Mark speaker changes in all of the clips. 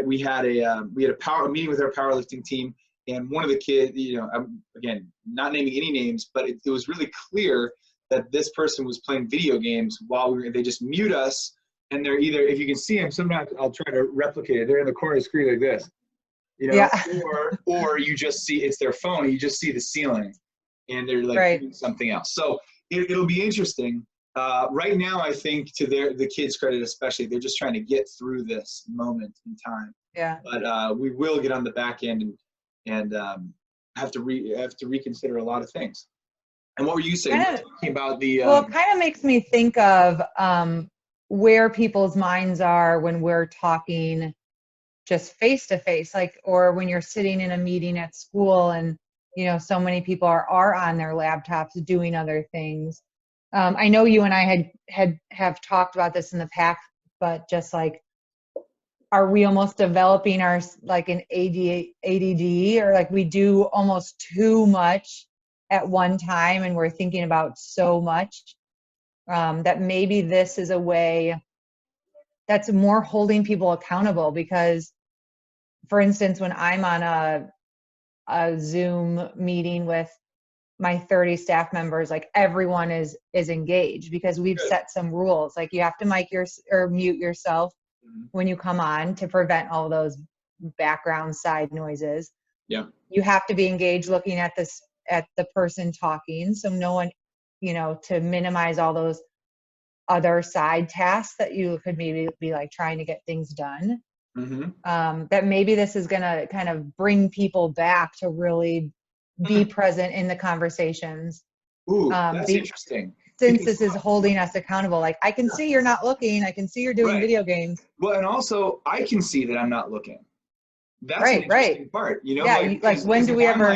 Speaker 1: we had a meeting with our powerlifting team, and one of the kids, again, not naming any names, but it was really clear that this person was playing video games while they just mute us, and they're either, if you can see them, sometimes I'll try to replicate it. They're in the corner of the screen like this, or you just see it's their phone, and you just see the ceiling, and they're like doing something else. So it'll be interesting. Right now, I think to the kids' credit especially, they're just trying to get through this moment in time.
Speaker 2: Yeah.
Speaker 1: But we will get on the back end and have to reconsider a lot of things. And what were you saying? Talking about the
Speaker 2: well, it kind of makes me think of where people's minds are when we're talking just face to face, like, or when you're sitting in a meeting at school and so many people are on their laptops doing other things. I know you and I have talked about this in the past, but just like, are we almost developing our like an ADD, or like we do almost too much at one time and we're thinking about so much, that maybe this is a way that's more holding people accountable? Because, for instance, when I'm on a Zoom meeting with my 30 staff members, like everyone is engaged because we've set some rules. Like you have to mute yourself when you come on to prevent all those background side noises.
Speaker 1: Yeah.
Speaker 2: You have to be engaged looking at the person talking. So no one, to minimize all those other side tasks that you could maybe be like trying to get things done. That maybe this is going to kind of bring people back to really be present in the conversations.
Speaker 1: Ooh, that's interesting.
Speaker 2: Since this is holding us accountable, like I can see you're not looking, I can see you're doing video games.
Speaker 1: Well, and also I can see that I'm not looking. That's an interesting part,
Speaker 2: Yeah, like when do we ever?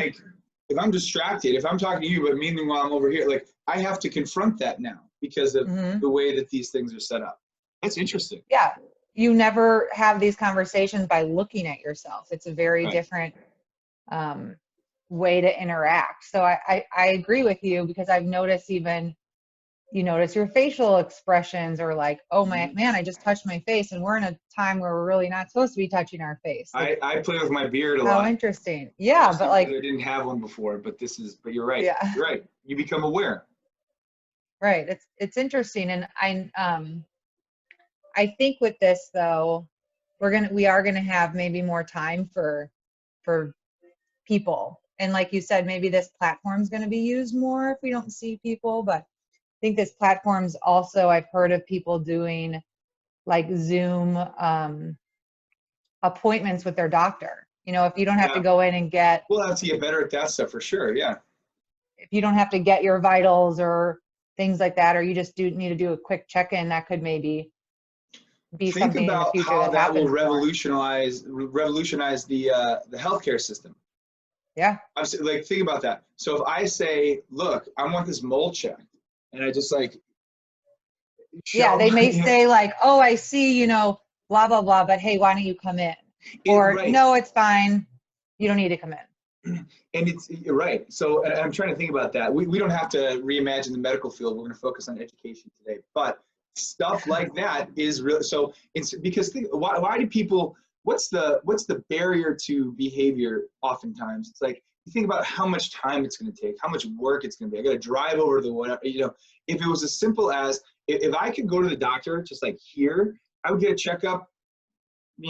Speaker 1: If I'm distracted, if I'm talking to you, but meanwhile I'm over here, like I have to confront that now because of the way that these things are set up. That's interesting.
Speaker 2: Yeah, you never have these conversations by looking at yourself. It's a very different way to interact. So I agree with you, because I've noticed, even you notice your facial expressions, or like, oh man, I just touched my face, and we're in a time where we're really not supposed to be touching our face. Like,
Speaker 1: I play with my beard a lot.
Speaker 2: How interesting. Yeah, but like
Speaker 1: I didn't have one before, but you're right.
Speaker 2: Yeah.
Speaker 1: You're right. You become aware.
Speaker 2: Right. It's interesting. And I think with this though, we are gonna have maybe more time for people. And like you said, maybe this platform's gonna be used more if we don't see people. But I think this platform's also, I've heard of people doing like Zoom appointments with their doctor. If you don't have to go in and get.
Speaker 1: We'll have to get better at that stuff for sure. Yeah.
Speaker 2: If you don't have to get your vitals or things like that, or you just need to do a quick check-in, that could maybe be something in the future.
Speaker 1: Think about how that will revolutionize the healthcare system.
Speaker 2: Yeah.
Speaker 1: Like, think about that. So if I say, look, I want this mole checked, and I just like.
Speaker 2: They may say like, oh, I see, blah, blah, blah, but hey, why don't you come in? Or no, it's fine. You don't need to come in.
Speaker 1: And you're right. So I'm trying to think about that. We don't have to reimagine the medical field. We're going to focus on education today. But stuff like that is real. So it's because why do people, what's the barrier to behavior oftentimes? It's like, you think about how much time it's going to take, how much work it's going to be. I got to drive over to the whatever, if it was as simple as, if I could go to the doctor just like here, I would get a checkup,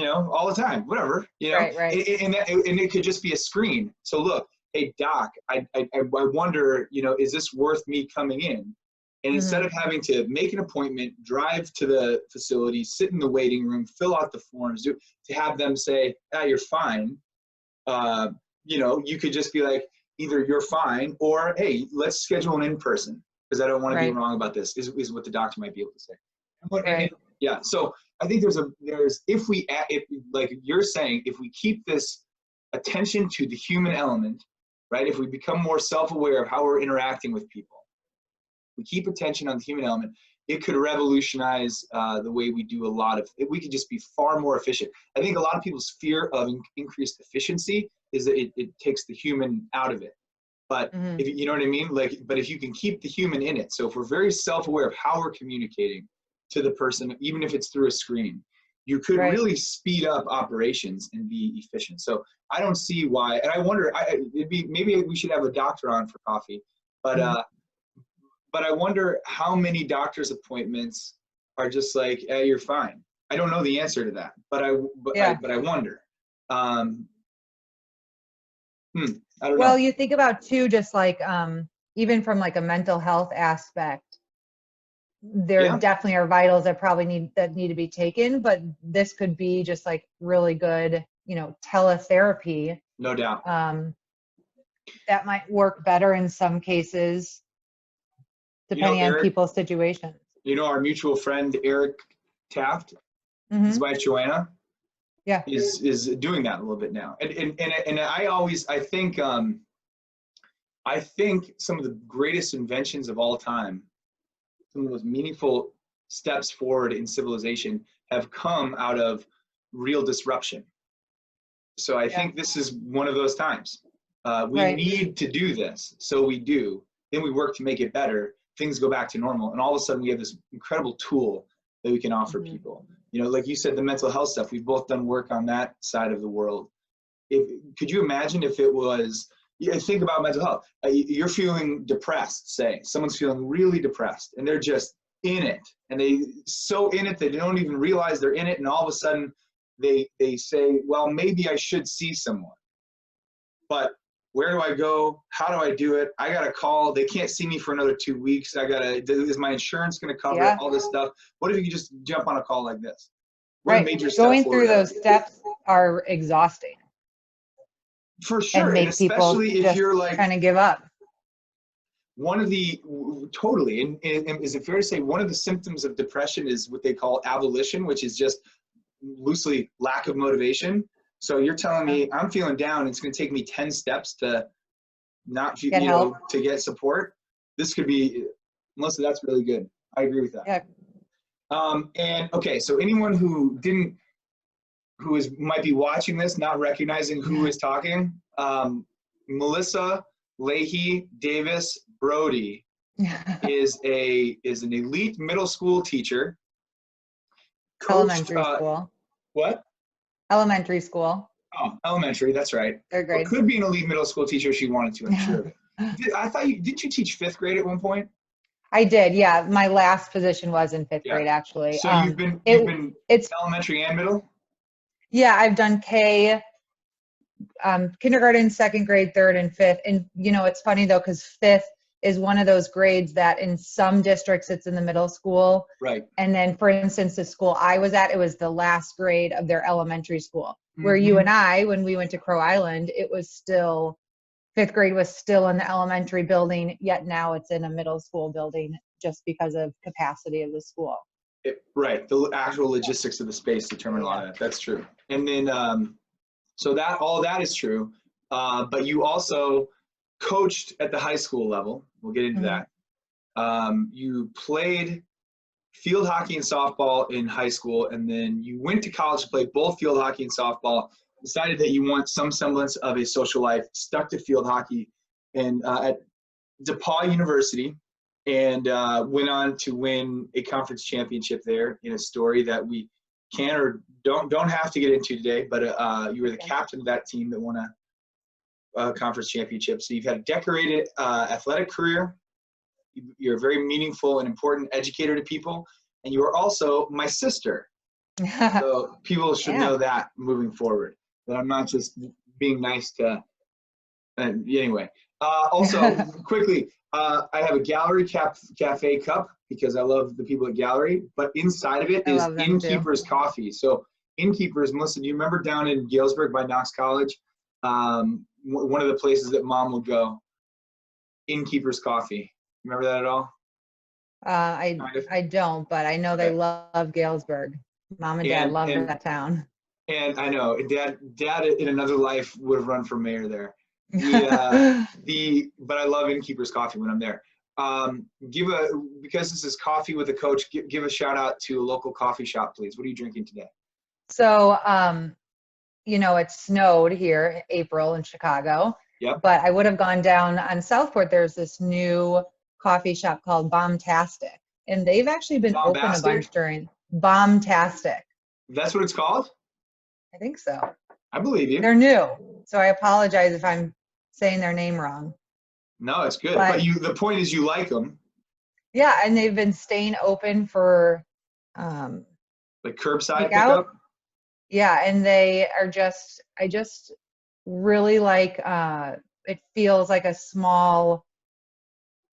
Speaker 1: all the time, whatever,
Speaker 2: Right.
Speaker 1: And it could just be a screen. So look, hey doc, I wonder, is this worth me coming in? And instead of having to make an appointment, drive to the facility, sit in the waiting room, fill out the forms, to have them say, you're fine. You could just be like, either you're fine, or hey, let's schedule an in-person, because I don't want to be wrong about this, is what the doctor might be able to say. Yeah. So I think if like you're saying, if we keep this attention to the human element, right? If we become more self-aware of how we're interacting with people, we keep attention on the human element, it could revolutionize the way we do we could just be far more efficient. I think a lot of people's fear of increased efficiency is that it takes the human out of it. But if you know what I mean? But if you can keep the human in it, so if we're very self-aware of how we're communicating to the person, even if it's through a screen, you could
Speaker 2: Right.
Speaker 1: really speed up operations and be efficient. So I don't see why, and I wonder, maybe we should have a doctor on for coffee, but I wonder how many doctor's appointments are just like, you're fine. I don't know the answer to that, but I wonder. I don't
Speaker 2: Well,
Speaker 1: know.
Speaker 2: you think about too, just like even from like a mental health aspect, there definitely are vitals that probably need to be taken, but this could be just like really good, teletherapy.
Speaker 1: No doubt.
Speaker 2: That might work better in some cases, depending on people's situations.
Speaker 1: Our mutual friend Eric Taft, his wife Joanna, is doing that a little bit now. And I think some of the greatest inventions of all time, some of the most meaningful steps forward in civilization have come out of real disruption. So I think this is one of those times. We need to do this, so we do. Then we work to make it better. Things go back to normal, and all of a sudden we have this incredible tool that we can offer people. Like you said, the mental health stuff. We've both done work on that side of the world. Could you imagine if it was? Think about mental health. You're feeling depressed. Say someone's feeling really depressed, and they're just in it, and they so in it they don't even realize they're in it, and all of a sudden they say, well, maybe I should see someone, but where do I go? How do I do it? I got to call. They can't see me for another 2 weeks. Is my insurance going to cover it? All this stuff? What if you just jump on a call like this? What a major step
Speaker 2: Going
Speaker 1: forward.
Speaker 2: through those steps are exhausting.
Speaker 1: For sure.
Speaker 2: And
Speaker 1: And especially
Speaker 2: people
Speaker 1: if you're like
Speaker 2: trying to give up.
Speaker 1: Totally. And is it fair to say one of the symptoms of depression is what they call avolition, which is just loosely lack of motivation? So you're telling me I'm feeling down. It's going to take me 10 steps to not, to get support. This could be, Melissa, that's really good. I agree with that.
Speaker 2: Yeah.
Speaker 1: And okay, so anyone who might be watching this, not recognizing who is talking, Melissa Leahy Davis Brody is an elite middle school teacher.
Speaker 2: Elementary school.
Speaker 1: What?
Speaker 2: Elementary school.
Speaker 1: Oh, elementary. That's right.
Speaker 2: Third grade.
Speaker 1: Well, could be an elite middle school teacher if she wanted to. I'm sure. I thought didn't you teach fifth grade at one point?
Speaker 2: I did. Yeah, my last position was in fifth grade, actually.
Speaker 1: So you've been elementary and middle.
Speaker 2: Yeah, I've done K, kindergarten, second grade, third, and fifth. And it's funny though, because fifth is one of those grades that in some districts it's in the middle school.
Speaker 1: Right.
Speaker 2: And then, for instance, the school I was at, it was the last grade of their elementary school. Where you and I, when we went to Crow Island, it was still, fifth grade was still in the elementary building, yet now it's in a middle school building just because of capacity of the school.
Speaker 1: Right. The actual logistics of the space determine a lot of that. That's true. And then, so that all that is true. But you also coached at the high school level. We'll get into that. You played field hockey and softball in high school, and then you went to college to play both field hockey and softball, decided that you want some semblance of a social life, stuck to field hockey and at DePaul University, and went on to win a conference championship there in a story that we can or don't have to get into today, but you were the captain of that team that won a conference championship. So you've had a decorated athletic career. You're a very meaningful and important educator to people, and you are also my sister. So people should know that moving forward, that I'm not just being nice to, anyway. Also, quickly, I have a Gallery Cafe cup because I love the people at Gallery, but inside of it is InnKeepers coffee. So InnKeepers, Melissa, do you remember down in Galesburg by Knox College? One of the places that Mom would go, InnKeepers coffee. Remember that at all?
Speaker 2: I don't, but I know they love Galesburg. Mom and Dad love that town.
Speaker 1: And I know Dad in another life would have run for mayor there. But I love InnKeepers coffee when I'm there. Because this is coffee with a coach, give a shout out to a local coffee shop, please. What are you drinking today?
Speaker 2: So, it snowed here in April in Chicago.
Speaker 1: Yep.
Speaker 2: But I would have gone down on Southport. There's this new coffee shop called Bombtastic, and they've actually been open a bunch during Bombtastic.
Speaker 1: That's what it's called?
Speaker 2: I think so.
Speaker 1: I believe you.
Speaker 2: They're new, so I apologize if I'm saying their name wrong.
Speaker 1: No, it's good.
Speaker 2: But
Speaker 1: But the point is you like them.
Speaker 2: yeah, and they've been staying open for
Speaker 1: Like curbside
Speaker 2: takeout.
Speaker 1: pickup?
Speaker 2: Yeah, and they are just, I just really like, it feels like a small,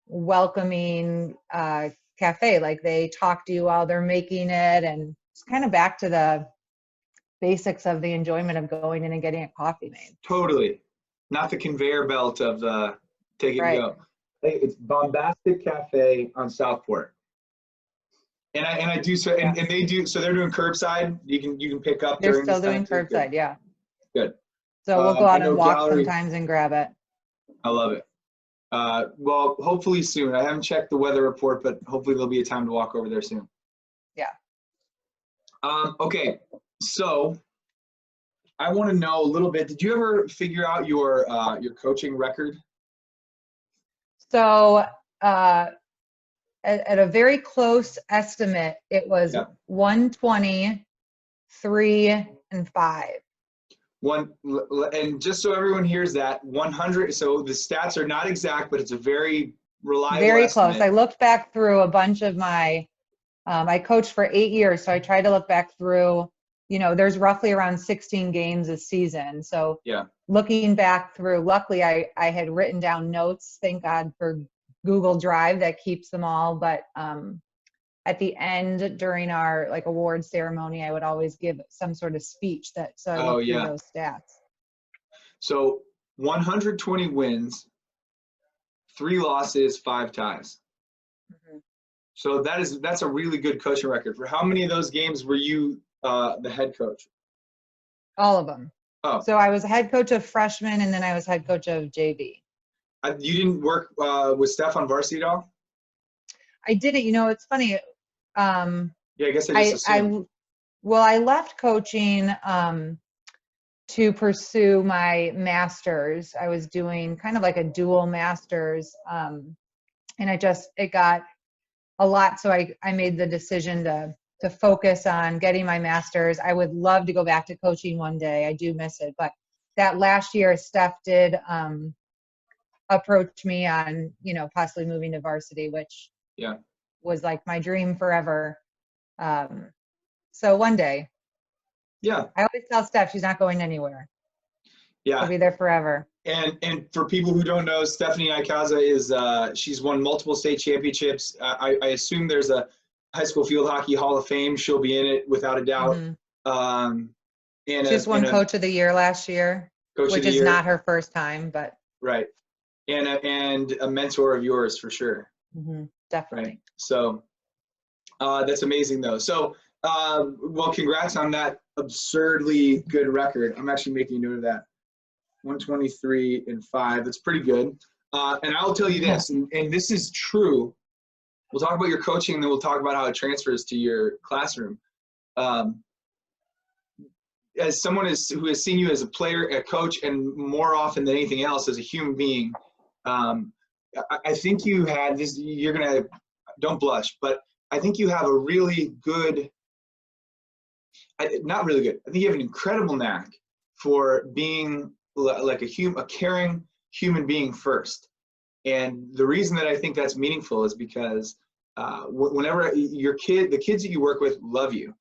Speaker 2: welcoming cafe. Like they talk to you while they're making it, and it's kind of back to the basics of the enjoyment of going in and getting a coffee made.
Speaker 1: Totally. Not the conveyor belt of the take it and
Speaker 2: Right.
Speaker 1: go. Hey, it's Bombastic Cafe on Southport. And I do so, and they do so. They're doing curbside. You can pick up
Speaker 2: They're
Speaker 1: during
Speaker 2: still
Speaker 1: this time
Speaker 2: doing
Speaker 1: too. Good.
Speaker 2: curbside, yeah.
Speaker 1: Good.
Speaker 2: So we'll go
Speaker 1: I
Speaker 2: out
Speaker 1: know
Speaker 2: and walk
Speaker 1: gallery.
Speaker 2: sometimes and grab it.
Speaker 1: I love it. Well, hopefully soon. I haven't checked the weather report, but hopefully there'll be a time to walk over there soon.
Speaker 2: Yeah.
Speaker 1: Okay, so I want to know a little bit. Did you ever figure out your coaching record?
Speaker 2: So at a very close estimate, it was 120, 3, and 5.
Speaker 1: And just so everyone hears that, 100. So the stats are not exact, but it's a very reliable
Speaker 2: Very
Speaker 1: estimate.
Speaker 2: close. I looked back through a bunch of my, I coached for 8 years, so I tried to look back through, you know, there's roughly around 16 games a season. So
Speaker 1: yeah,
Speaker 2: looking back through, luckily I had written down notes, thank God for Google Drive that keeps them all. But at the end during our like award ceremony, I would always give some sort of speech that, so I looked through those stats.
Speaker 1: So 120 wins, 3 losses, 5 ties. Mm-hmm. So that's a really good coaching record. For how many of those games were you the head coach?
Speaker 2: All of them.
Speaker 1: Oh.
Speaker 2: So I was head coach of freshmen, and then I was head coach of JV.
Speaker 1: You didn't work with Steph on varsity at all?
Speaker 2: I didn't. You know, it's funny.
Speaker 1: Yeah, I guess I just assumed.
Speaker 2: I left coaching to pursue my master's. I was doing kind of like a dual master's, and it got a lot. So I made the decision to focus on getting my master's. I would love to go back to coaching one day. I do miss it. But that last year, Steph did approach me on, you know, possibly moving to varsity, which was like my dream forever. So one day. Yeah. I always tell Steph she's not going anywhere. Yeah. She'll be there forever.
Speaker 1: And for people who don't know, Stephanie Ikaza is she's won multiple state championships. I assume there's a high school field hockey Hall of Fame. She'll be in it without a doubt. Mm-hmm.
Speaker 2: She just won Coach of the Year last year, which is not her first time, but
Speaker 1: right. And a mentor of yours for sure.
Speaker 2: Mm-hmm. Definitely.
Speaker 1: Right. So that's amazing though. So well, congrats on that absurdly good record. I'm actually making a note of that. 123 and 5. That's pretty good. And I'll tell you this, and this is true. We'll talk about your coaching, and then we'll talk about how it transfers to your classroom. As someone who has seen you as a player, a coach, and more often than anything else as a human being, I think you had this. You're gonna, don't blush, but I think you have a really good. Not really good. I think you have an incredible knack for being like a caring human being first. And the reason that I think that's meaningful is because whenever the kids that you work with love you,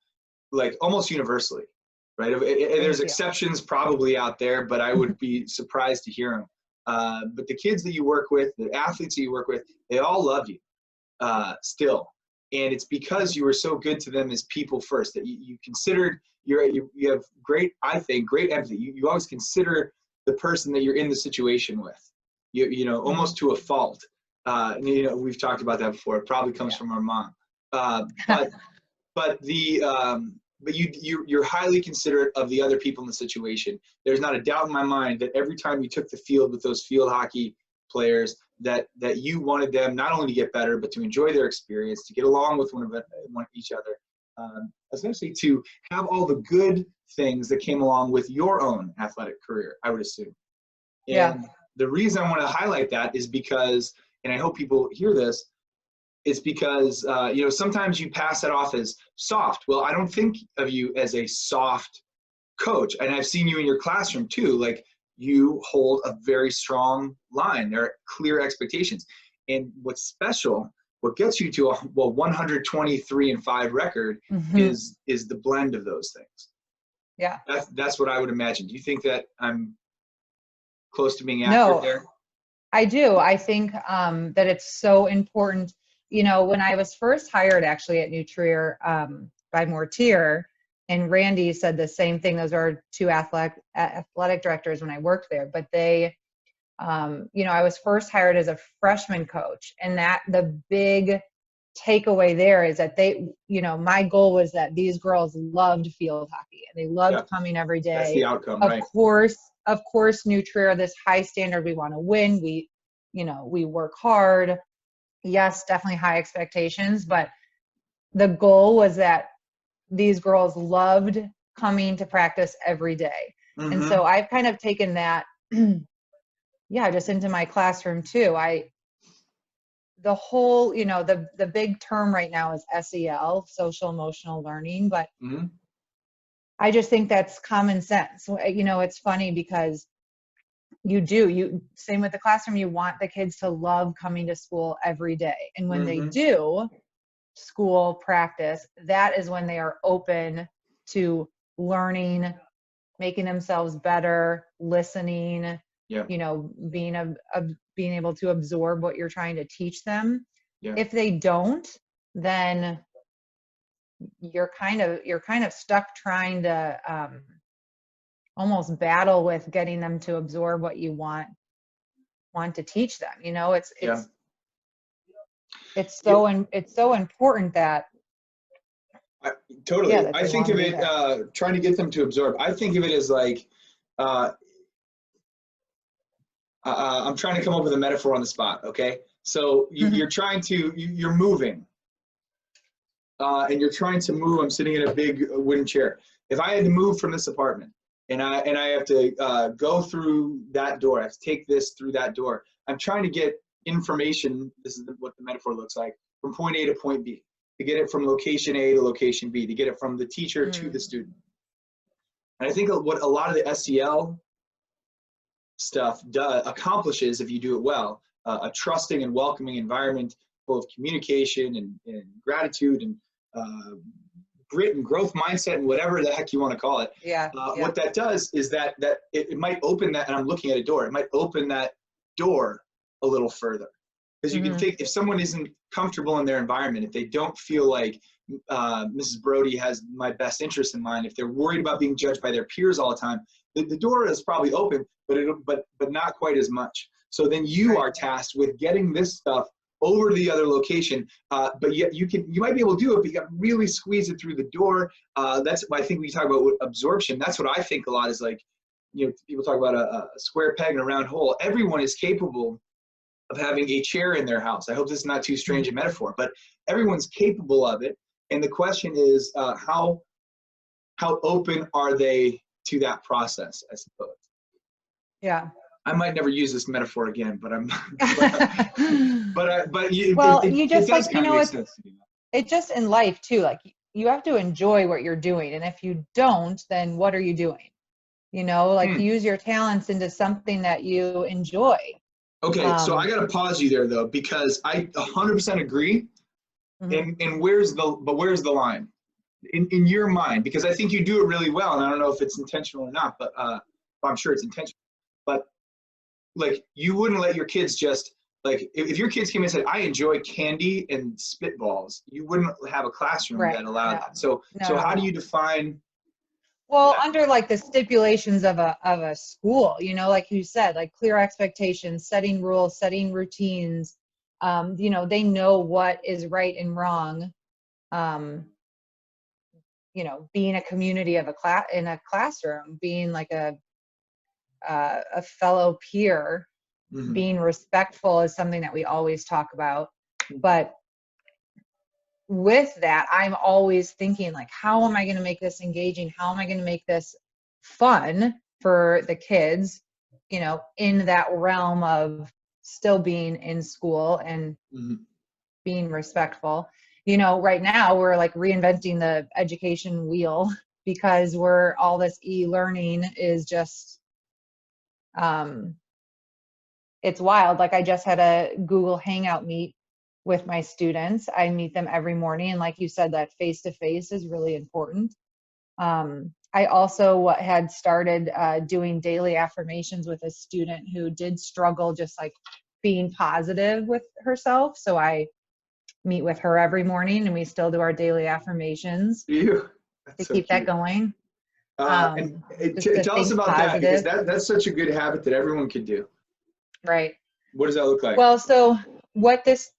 Speaker 1: like almost universally, right? There's exceptions probably out there, but I would be surprised to hear them. But the kids that you work with, the athletes that you work with, they all love you still. And it's because you were so good to them as people first, that you considered, you have great, I think, great empathy. You always consider the person that you're in the situation with, you know, almost to a fault. You know, we've talked about that before. It probably comes from our mom. But you're highly considerate of the other people in the situation. There's not a doubt in my mind that every time you took the field with those field hockey players, that you wanted them not only to get better, but to enjoy their experience, to get along with each other, essentially to have all the good things that came along with your own athletic career, I would assume. And the reason I want to highlight that is because, and I hope people hear this, it's because, you know, sometimes you pass that off as soft. Well, I don't think of you as a soft coach. And I've seen you in your classroom too. Like, you hold a very strong line. There are clear expectations. And what's special, what gets you to a 123-5 record is the blend of those things.
Speaker 2: Yeah.
Speaker 1: That's what I would imagine. Do you think that I'm close to being accurate there?
Speaker 2: I do. I think that it's so important. You know, when I was first hired actually at New Trier by Mortier, and Randy said the same thing. Those are two athletic directors when I worked there, but they, you know, I was first hired as a freshman coach, and that the big takeaway there is that they, you know, my goal was that these girls loved field hockey and they loved coming every day.
Speaker 1: That's the outcome,
Speaker 2: of
Speaker 1: right?
Speaker 2: Of course, New Trier, this high standard, we want to win. We, you know, we work hard. Yes, definitely high expectations, but the goal was that these girls loved coming to practice every day. And so I've kind of taken that, yeah, just into my classroom too. The whole, you know, the big term right now is SEL, social emotional learning, but I just think that's common sense. You know, it's funny because same with the classroom, you want the kids to love coming to school every day. And when they do school practice, that is when they are open to learning, making themselves better, listening, you know, being able to absorb what you're trying to teach them. If they don't, then you're kind of stuck trying to almost battle with getting them to absorb what you want to teach them. You know, it's so important that
Speaker 1: totally. I think of it trying to get them to absorb. I think of it as like I'm trying to come up with a metaphor on the spot. Okay, so you're you're moving, and you're trying to move. I'm sitting in a big wooden chair. If I had to move from this apartment, and I have to go through that door, I have to take this through that door. I'm trying to get information. This is what the metaphor looks like, from point A to point B, to get it from location A to location B, to get it from the teacher to the student. And I think what a lot of the SEL stuff accomplishes, if you do it well, a trusting and welcoming environment full of communication and gratitude and grit and growth mindset and whatever the heck you want to call it. What that does is that it might open that, and I'm looking at a door, it might open that door a little further. Because you can think, if someone isn't comfortable in their environment, if they don't feel like Mrs. Brody has my best interest in mind, if they're worried about being judged by their peers all the time, the door is probably open, but not quite as much. So then you are tasked with getting this stuff over to the other location, but yet you might be able to do it, but you got to really squeeze it through the door. That's why I think we talk about absorption. That's what I think a lot is like, you know, people talk about a square peg in a round hole. Everyone is capable of having a chair in their house. I hope this is not too strange a metaphor, but everyone's capable of it. And the question is, how open are they to that process, I suppose.
Speaker 2: Yeah.
Speaker 1: I might never use this metaphor again, but I'm. But
Speaker 2: you just,
Speaker 1: it does
Speaker 2: like, you know,
Speaker 1: make sense.
Speaker 2: it just in life too. Like, you have to enjoy what you're doing, and if you don't, then what are you doing? You know, like use your talents into something that you enjoy.
Speaker 1: Okay, so I got to pause you there though, because I 100% agree. And where's the line in your mind? Because I think you do it really well, and I don't know if it's intentional or not, but I'm sure it's intentional. But like, you wouldn't let your kids just, like, if your kids came in and said, I enjoy candy and spitballs, you wouldn't have a classroom that allowed that. So how do you define?
Speaker 2: Well, under like the stipulations of a school, you know, like you said, like clear expectations, setting rules, setting routines, you know, they know what is right and wrong. You know, being a community of in a classroom, being like a fellow peer, being respectful is something that we always talk about. But with that, I'm always thinking, like, how am I going to make this engaging? How am I going to make this fun for the kids, you know, in that realm of still being in school and being respectful. You know, right now we're like reinventing the education wheel because we're all this e-learning is just, it's wild. Like I just had a Google Hangout meet with my students. I meet them every morning. And like you said, that face-to-face is really important. I also had started doing daily affirmations with a student who did struggle just like being positive with herself. So I meet with her every morning and we still do our daily affirmations
Speaker 1: You.
Speaker 2: to
Speaker 1: That's so
Speaker 2: keep that
Speaker 1: cute.
Speaker 2: going.
Speaker 1: And
Speaker 2: Just to
Speaker 1: tell us
Speaker 2: think
Speaker 1: about that, because
Speaker 2: positive.
Speaker 1: that's such a good habit that everyone could do.
Speaker 2: Right.
Speaker 1: What does that look like?
Speaker 2: Well, so what this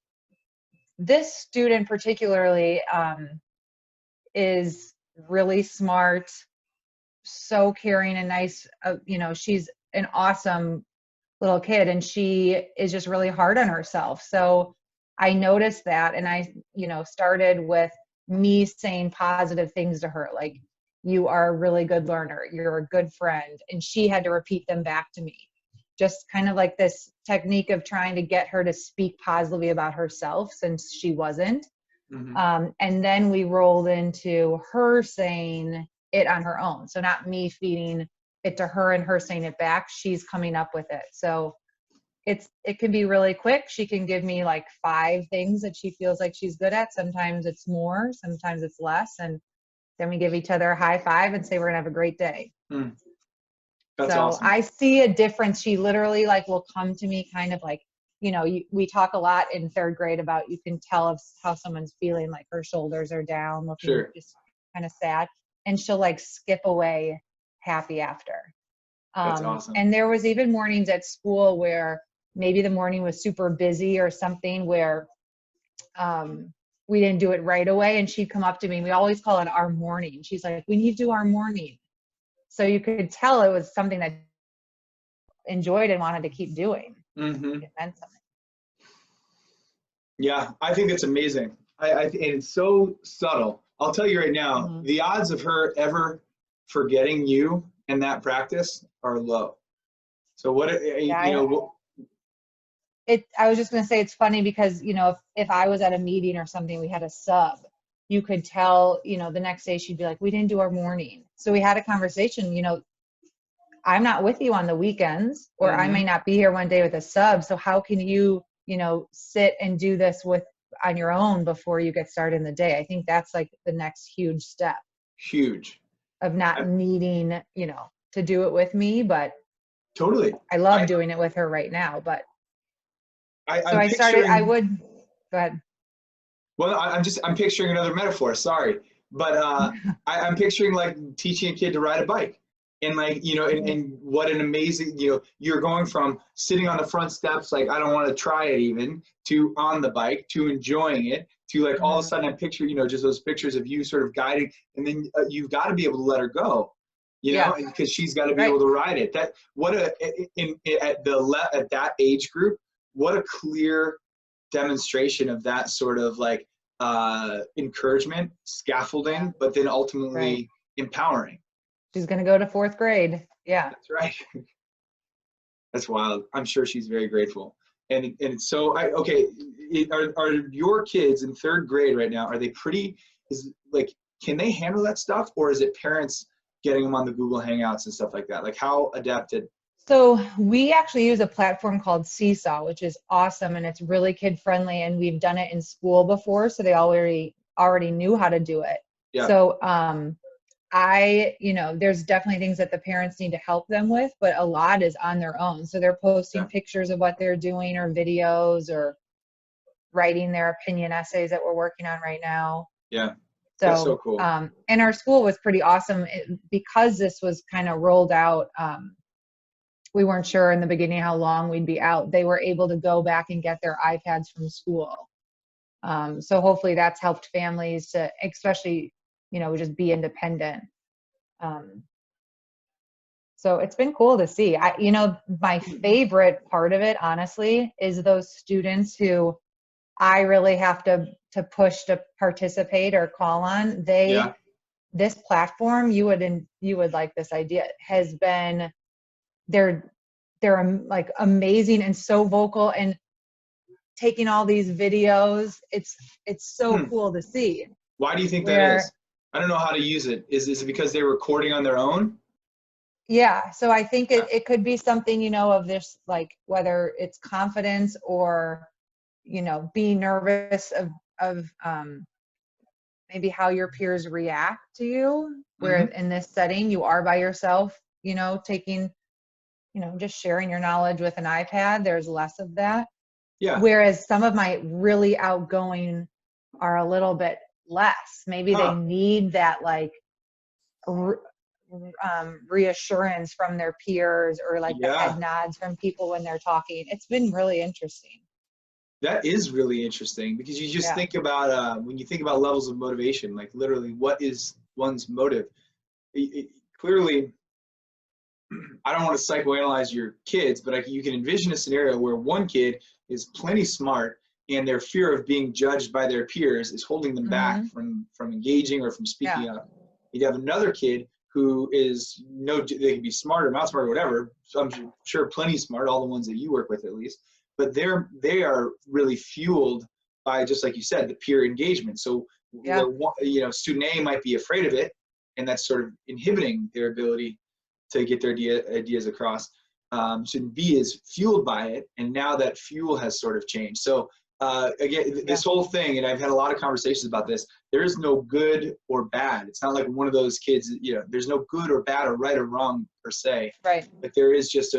Speaker 2: student particularly is really smart, so caring and nice. You know, she's an awesome little kid and she is just really hard on herself. So I noticed that and I, you know, started with me saying positive things to her, like, you are a really good learner, you're a good friend. And she had to repeat them back to me. Just kind of like this technique of trying to get her to speak positively about herself since she wasn't. And then we rolled into her saying it on her own. So not me feeding it to her and her saying it back. She's coming up with it. So it can be really quick. She can give me like 5 things that she feels like she's good at. Sometimes it's more, sometimes it's less. And then we give each other a high five and say, we're gonna have a great day.
Speaker 1: That's
Speaker 2: So
Speaker 1: awesome.
Speaker 2: I see a difference. She literally like will come to me kind of like, you know, we talk a lot in 3rd grade about, you can tell how someone's feeling, like her shoulders are down, looking just kind of sad. And she'll like skip away happy after.
Speaker 1: That's awesome.
Speaker 2: And there was even mornings at school where maybe the morning was super busy or something where we didn't do it right away. And she'd come up to me. We always call it our morning. She's like, we need to do our morning. So you could tell it was something that enjoyed and wanted to keep doing. It meant something.
Speaker 1: Yeah, I think it's amazing. And it's so subtle. I'll tell you right now, the odds of her ever forgetting you in that practice are low. So what,
Speaker 2: Yeah,
Speaker 1: you know,
Speaker 2: I was just going to say, it's funny because, you know, if I was at a meeting or something, we had a sub, you could tell, you know, the next day she'd be like, we didn't do our morning. So we had a conversation, you know, I'm not with you on the weekends, or I may not be here one day with a sub. So how can you, you know, sit and do this on your own before you get started in the day? I think that's like the next huge step.
Speaker 1: Huge.
Speaker 2: Of not needing, you know, to do it with me, but
Speaker 1: totally.
Speaker 2: I love doing it with her right now, but so I started, go ahead.
Speaker 1: Well, I'm picturing another metaphor, sorry. But I'm picturing like teaching a kid to ride a bike. And like, you know, and what an amazing, you know, you're going from sitting on the front steps, like, I don't want to try it even, to on the bike, to enjoying it, to like all of a sudden I picture, you know, just those pictures of you sort of guiding, and then you've got to be able to let her go, you know, because she's got to be able to ride it. At that age group, what a clear demonstration of that sort of like encouragement, scaffolding, but then ultimately empowering.
Speaker 2: She's going to go to 4th grade. Yeah.
Speaker 1: That's right. That's wild. I'm sure she's very grateful. And so, okay, are your kids in 3rd grade right now, are they can they handle that stuff? Or is it parents getting them on the Google Hangouts and stuff like that? Like, how adapted?
Speaker 2: So we actually use a platform called Seesaw, which is awesome. And it's really kid friendly. And we've done it in school before. So they already knew how to do it.
Speaker 1: Yeah.
Speaker 2: So, you know, there's definitely things that the parents need to help them with, but a lot is on their own. So they're posting pictures of what they're doing, or videos, or writing their opinion essays that we're working on right now.
Speaker 1: Yeah. That's so cool.
Speaker 2: And our school was pretty awesome because this was kind of rolled out. We weren't sure in the beginning how long we'd be out. They were able to go back and get their iPads from school. So hopefully that's helped families to, especially, you know, just be independent. So it's been cool to see. You know, my favorite part of it, honestly, is those students who I really have to push to participate or call on. This platform, you would like this idea, has been, they're like amazing and so vocal. And taking all these videos. It's so
Speaker 1: Hmm.
Speaker 2: cool to see.
Speaker 1: Why do you think that is? I don't know how to use it. Is it because they're recording on their own?
Speaker 2: Yeah, so I think it could be something, you know, of this, like whether it's confidence or, you know, being nervous of maybe how your peers react to you, where
Speaker 1: Mm-hmm.
Speaker 2: in this setting you are by yourself, you know, taking, you know, just sharing your knowledge with an iPad. There's less of that.
Speaker 1: Yeah.
Speaker 2: Whereas some of my really outgoing are a little bit less. Maybe they
Speaker 1: Huh.
Speaker 2: need that like reassurance from their peers, or like the
Speaker 1: Yeah.
Speaker 2: head nods from people when they're talking. It's been really interesting.
Speaker 1: That is really interesting, because you just
Speaker 2: Yeah.
Speaker 1: think about when you think about levels of motivation, like literally, what is one's motive? Clearly, I don't want to psychoanalyze your kids, but you can envision a scenario where one kid is plenty smart, and their fear of being judged by their peers is holding them back
Speaker 2: Mm-hmm.
Speaker 1: from engaging or from
Speaker 2: Yeah.
Speaker 1: speaking up. You'd have another kid who is they can be smart or not smart or whatever. So I'm sure plenty smart, all the ones that you work with at least, but they are really fueled by, just like you said, the peer engagement. So
Speaker 2: Yeah.
Speaker 1: where student A might be afraid of it, and that's sort of inhibiting their ability to get their ideas across. Student B is fueled by it, and now that fuel has sort of changed. So again, this whole thing, and I've had a lot of conversations about this, there is no good or bad. It's not like one of those kids, there's no good or bad or right or wrong per se.
Speaker 2: Right.
Speaker 1: But there is just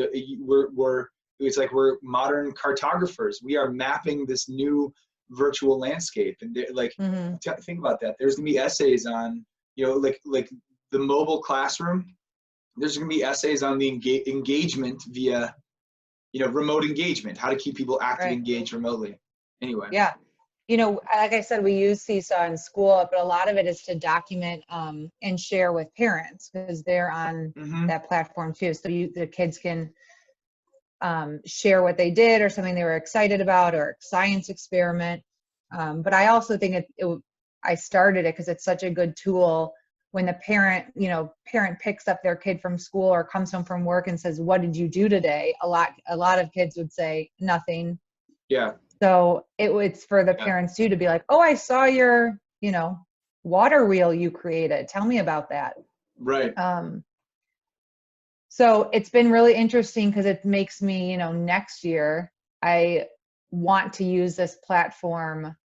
Speaker 1: it's like we're modern cartographers. We are mapping this new virtual landscape. And
Speaker 2: Mm-hmm.
Speaker 1: think about that. There's gonna be essays on, like the mobile classroom. There's going to be essays on the engagement via, remote engagement, how to keep people active,
Speaker 2: Right.
Speaker 1: engaged remotely. Anyway.
Speaker 2: Yeah. You know, like I said, we use Seesaw in school, but a lot of it is to document and share with parents, because they're on
Speaker 1: Mm-hmm.
Speaker 2: that platform too. So the kids can share what they did or something they were excited about, or a science experiment. But I also think I started it because it's such a good tool when the parent picks up their kid from school or comes home from work and says, "What did you do today?" A lot of kids would say nothing.
Speaker 1: Yeah.
Speaker 2: So it's for the parents too to be like, "Oh, I saw your, Waterwheel you created. Tell me about that."
Speaker 1: Right.
Speaker 2: So it's been really interesting because it makes me, next year I want to use this platform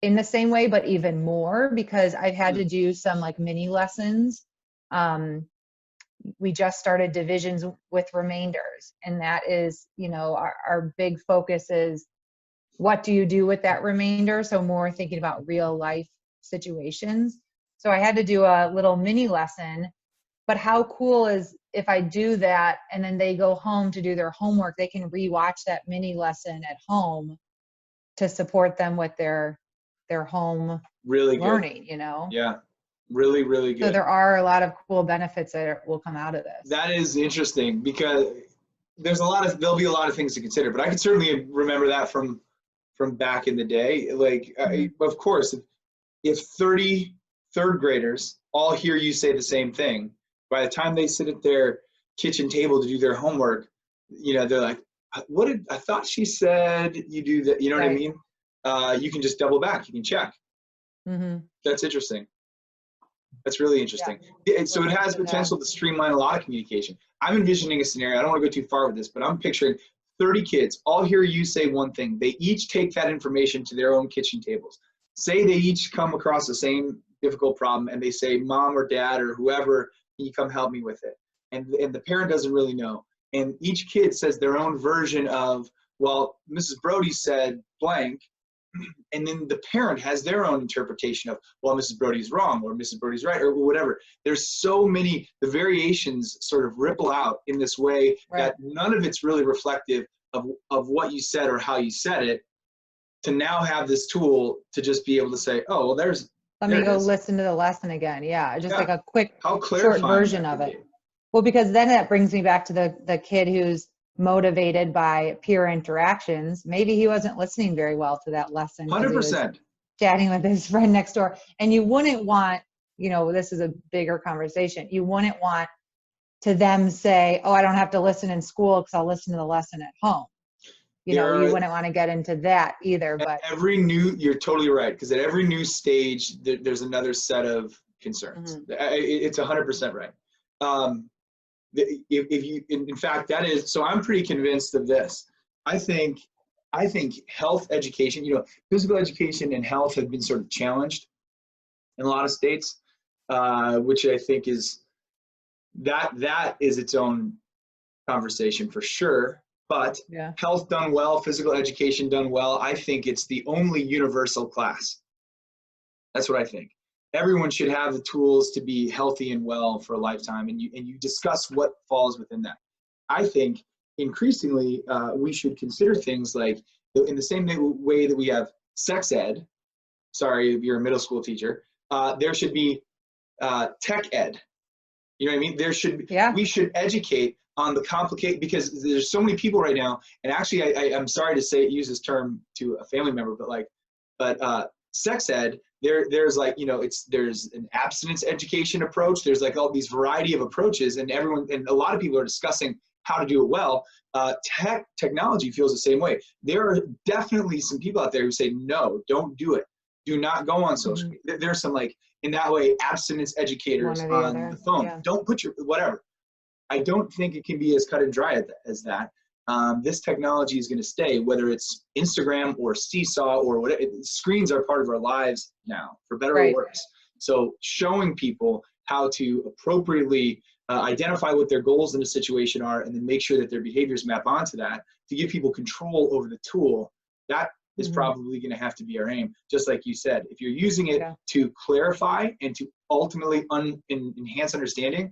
Speaker 2: in the same way, but even more, because I've had to do some like mini lessons. We just started divisions with remainders, and that is, our big focus is, what do you do with that remainder? So more thinking about real life situations. So I had to do a little mini lesson, but how cool is if I do that and then they go home to do their homework, they can rewatch that mini lesson at home to support them with their home
Speaker 1: Really good.
Speaker 2: learning,
Speaker 1: Yeah. Really, really
Speaker 2: So
Speaker 1: good.
Speaker 2: there are a lot of cool benefits that will come out of this.
Speaker 1: That is interesting, because there'll be a lot of things to consider, but I can certainly remember that from back in the day. Like, of course, if 30 third graders all hear you say the same thing, by the time they sit at their kitchen table to do their homework, they're like, I thought she said you do that. You know what I mean? You can just double back. You can check.
Speaker 2: Mm-hmm.
Speaker 1: That's interesting. That's really interesting. Yeah. So it has potential to streamline a lot of communication. I'm envisioning a scenario. I don't want to go too far with this, but I'm picturing 30 kids all hear you say one thing. They each take that information to their own kitchen tables. Say they each come across the same difficult problem, and they say, "Mom or Dad or whoever, can you come help me with it?" And the parent doesn't really know. And each kid says their own version of, "Well, Mrs. Brody said blank," and then the parent has their own interpretation of, "Well, Mrs. Brody's wrong," or "Mrs. Brody's right," or whatever. There's so many, the variations sort of ripple out in this way that none of it's really reflective of what you said or how you said it, to now have this tool to just be able to say, "Oh, well,
Speaker 2: let me go listen to the lesson again." Yeah, just like a quick short version of it. Well, because then that brings me back to the kid who's motivated by peer interactions. Maybe he wasn't listening very well to that lesson.
Speaker 1: 100%.
Speaker 2: Chatting with his friend next door. And you wouldn't want, this is a bigger conversation. You wouldn't want to them say, "Oh, I don't have to listen in school because I'll listen to the lesson at home." you know, you wouldn't want to get into that either, but
Speaker 1: you're totally right. Because at every new stage, there's another set of concerns. It's 100% right. If you, in fact, that is, so I'm pretty convinced of this. I think health education, you know, physical education and health have been sort of challenged in a lot of states, which I think is, that is its own conversation for sure. But health done well, physical education done well, I think it's the only universal class. That's what I think. Everyone should have the tools to be healthy and well for a lifetime, and you discuss what falls within that. I think increasingly we should consider things like, in the same way that we have sex ed, sorry if you're a middle school teacher, there should be tech ed. You know what I mean? There should be, we should educate on the complicated, because there's so many people right now, and actually I'm sorry to say, use this term to a family member, but sex ed, there's like, you know, there's an abstinence education approach. There's like all these variety of approaches, and a lot of people are discussing how to do it well. Technology feels the same way. There are definitely some people out there who say, no, don't do it. Do not go on social media. There's some, like, in that way, abstinence educators on the phone. Don't put your, whatever. I don't think it can be as cut and dry as that. This technology is going to stay, whether it's Instagram or Seesaw or whatever. Screens are part of our lives now, for better or worse. So showing people how to appropriately identify what their goals in a situation are, and then make sure that their behaviors map onto that, to give people control over the tool, that is probably going to have to be our aim. Just like you said, if you're using it to clarify and to ultimately enhance understanding,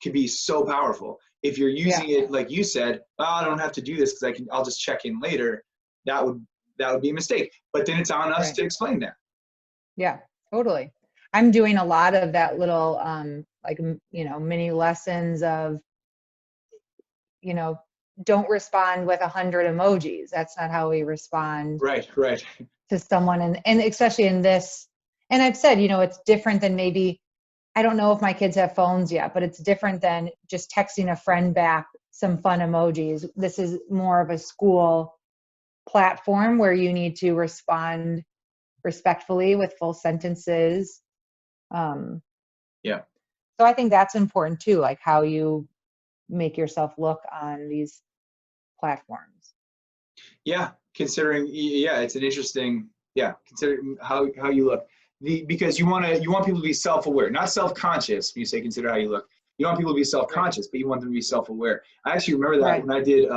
Speaker 1: can be so powerful. If you're using it, like you said, oh, I don't have to do this because I'll just check in later, that would be a mistake. But then it's on us to explain that.
Speaker 2: Yeah, totally. I'm doing a lot of that little, like, you know, mini lessons of, you know, don't respond with 100 emojis. That's not how we respond to someone. And especially in this, and I've said, you know, it's different than maybe, I don't know if my kids have phones yet, but it's different than just texting a friend back some fun emojis. This is more of a school platform where you need to respond respectfully with full sentences. So I think that's important too, like how you make yourself look on these platforms.
Speaker 1: Considering, it's an interesting, considering how you look. Because you want people to be self-aware, not self-conscious. When you say consider how you look, you want people to be self-conscious, but you want them to be self-aware. I actually remember that when I did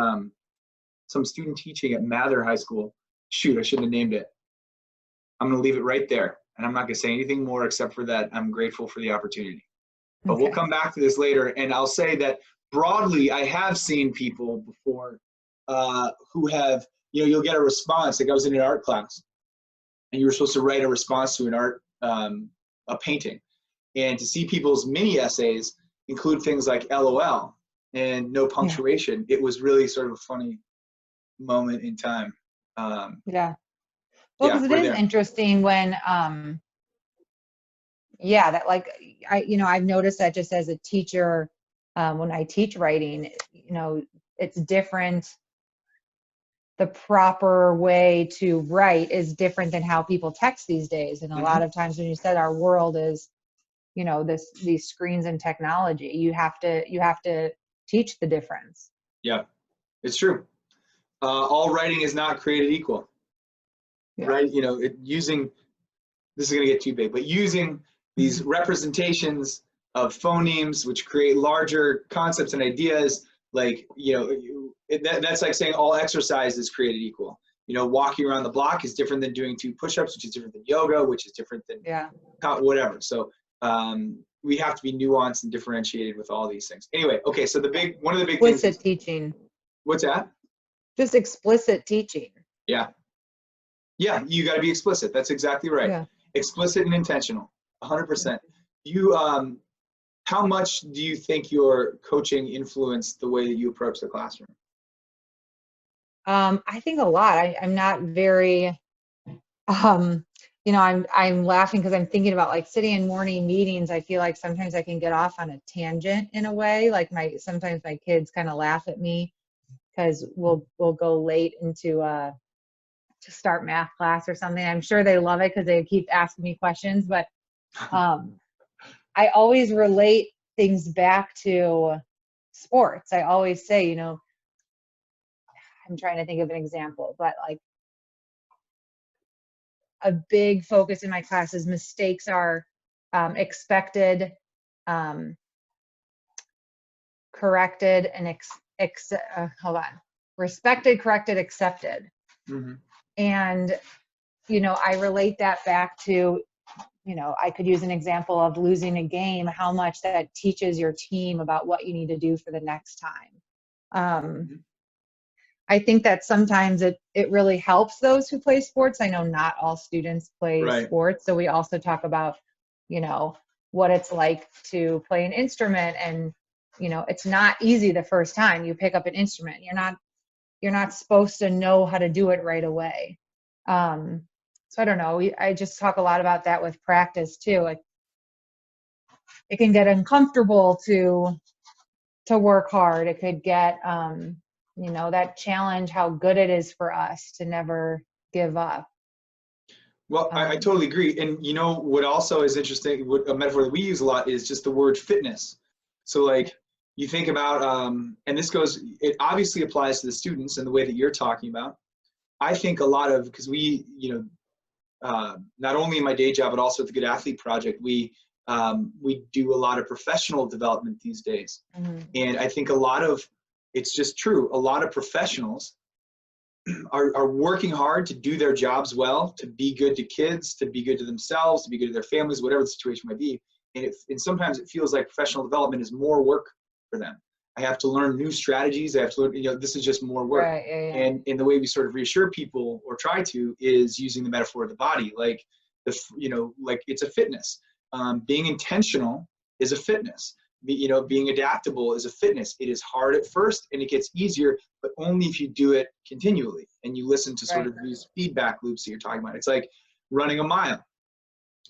Speaker 1: some student teaching at Mather High School. Shoot, I shouldn't have named it. I'm going to leave it right there, and I'm not going to say anything more except for that I'm grateful for the opportunity. But we'll come back to this later, and I'll say that broadly, I have seen people before who have, you know, you'll get a response. Like, I was in an art class, and you were supposed to write a response to an art, a painting. And to see people's mini essays include things like LOL and no punctuation, it was really sort of a funny moment in time. Well,
Speaker 2: because it is interesting when, that, like, I've noticed that just as a teacher, when I teach writing, you know, it's different. The proper way to write is different than how people text these days. And a lot of times when you said our world is, you know, these screens and technology, you have to teach the difference. Yeah,
Speaker 1: it's true. All writing is not created equal, right? You know, this is going to get too big, but using these representations of phonemes, which create larger concepts and ideas, like, you know, that's like saying all exercise is created equal. You know, walking around the block is different than doing 2 push-ups, which is different than yoga, which is different than whatever. So we have to be nuanced and differentiated with all these things. Anyway, okay, so one of the big things.
Speaker 2: Explicit teaching.
Speaker 1: What's that?
Speaker 2: Just explicit teaching.
Speaker 1: Yeah, you got to be explicit. That's exactly right. Yeah. Explicit and intentional, 100%. You, how much do you think your coaching influenced the way that you approach the classroom?
Speaker 2: I think a lot. I'm not very, you know, I'm laughing because I'm thinking about, like, sitting in morning meetings. I feel like sometimes I can get off on a tangent in a way. Like, sometimes my kids kind of laugh at me because we'll go late into to start math class or something. I'm sure they love it because they keep asking me questions, but I always relate things back to sports. I always say, you know, I'm trying to think of an example, but like a big focus in my class is mistakes are expected, corrected, and hold on, respected, corrected, accepted.
Speaker 1: Mm-hmm.
Speaker 2: And, you know, I relate that back to, you know, I could use an example of losing a game, how much that teaches your team about what you need to do for the next time. I think that sometimes it really helps those who play sports. I know not all students play
Speaker 1: Right.
Speaker 2: sports, so we also talk about, you know, what it's like to play an instrument. And, you know, it's not easy the first time you pick up an instrument. You're not supposed to know how to do it right away. So I don't know. I just talk a lot about that with practice too. Like, it can get uncomfortable to work hard. It could get, you know, that challenge how good it is for us to never give up.
Speaker 1: Well, I totally agree. And you know what also is interesting, what a metaphor that we use a lot is just the word fitness. So like you think about, and this goes, it obviously applies to the students and the way that you're talking about. I think a lot of, because we, you know, not only in my day job, but also at the Good Athlete Project, we do a lot of professional development these days.
Speaker 2: Mm-hmm.
Speaker 1: And I think a lot of, it's just true, a lot of professionals are working hard to do their jobs well, to be good to kids, to be good to themselves, to be good to their families, whatever the situation might be. And sometimes it feels like professional development is more work for them. I have to learn new strategies. I have to learn, you know, this is just more work.
Speaker 2: Right, yeah.
Speaker 1: And the way we sort of reassure people, or try to, is using the metaphor of the body. Like, you know, like it's a fitness. Being intentional is a fitness. You know, being adaptable is a fitness. It is hard at first and it gets easier, but only if you do it continually and you listen to sort of these feedback loops that you're talking about. It's like running a mile.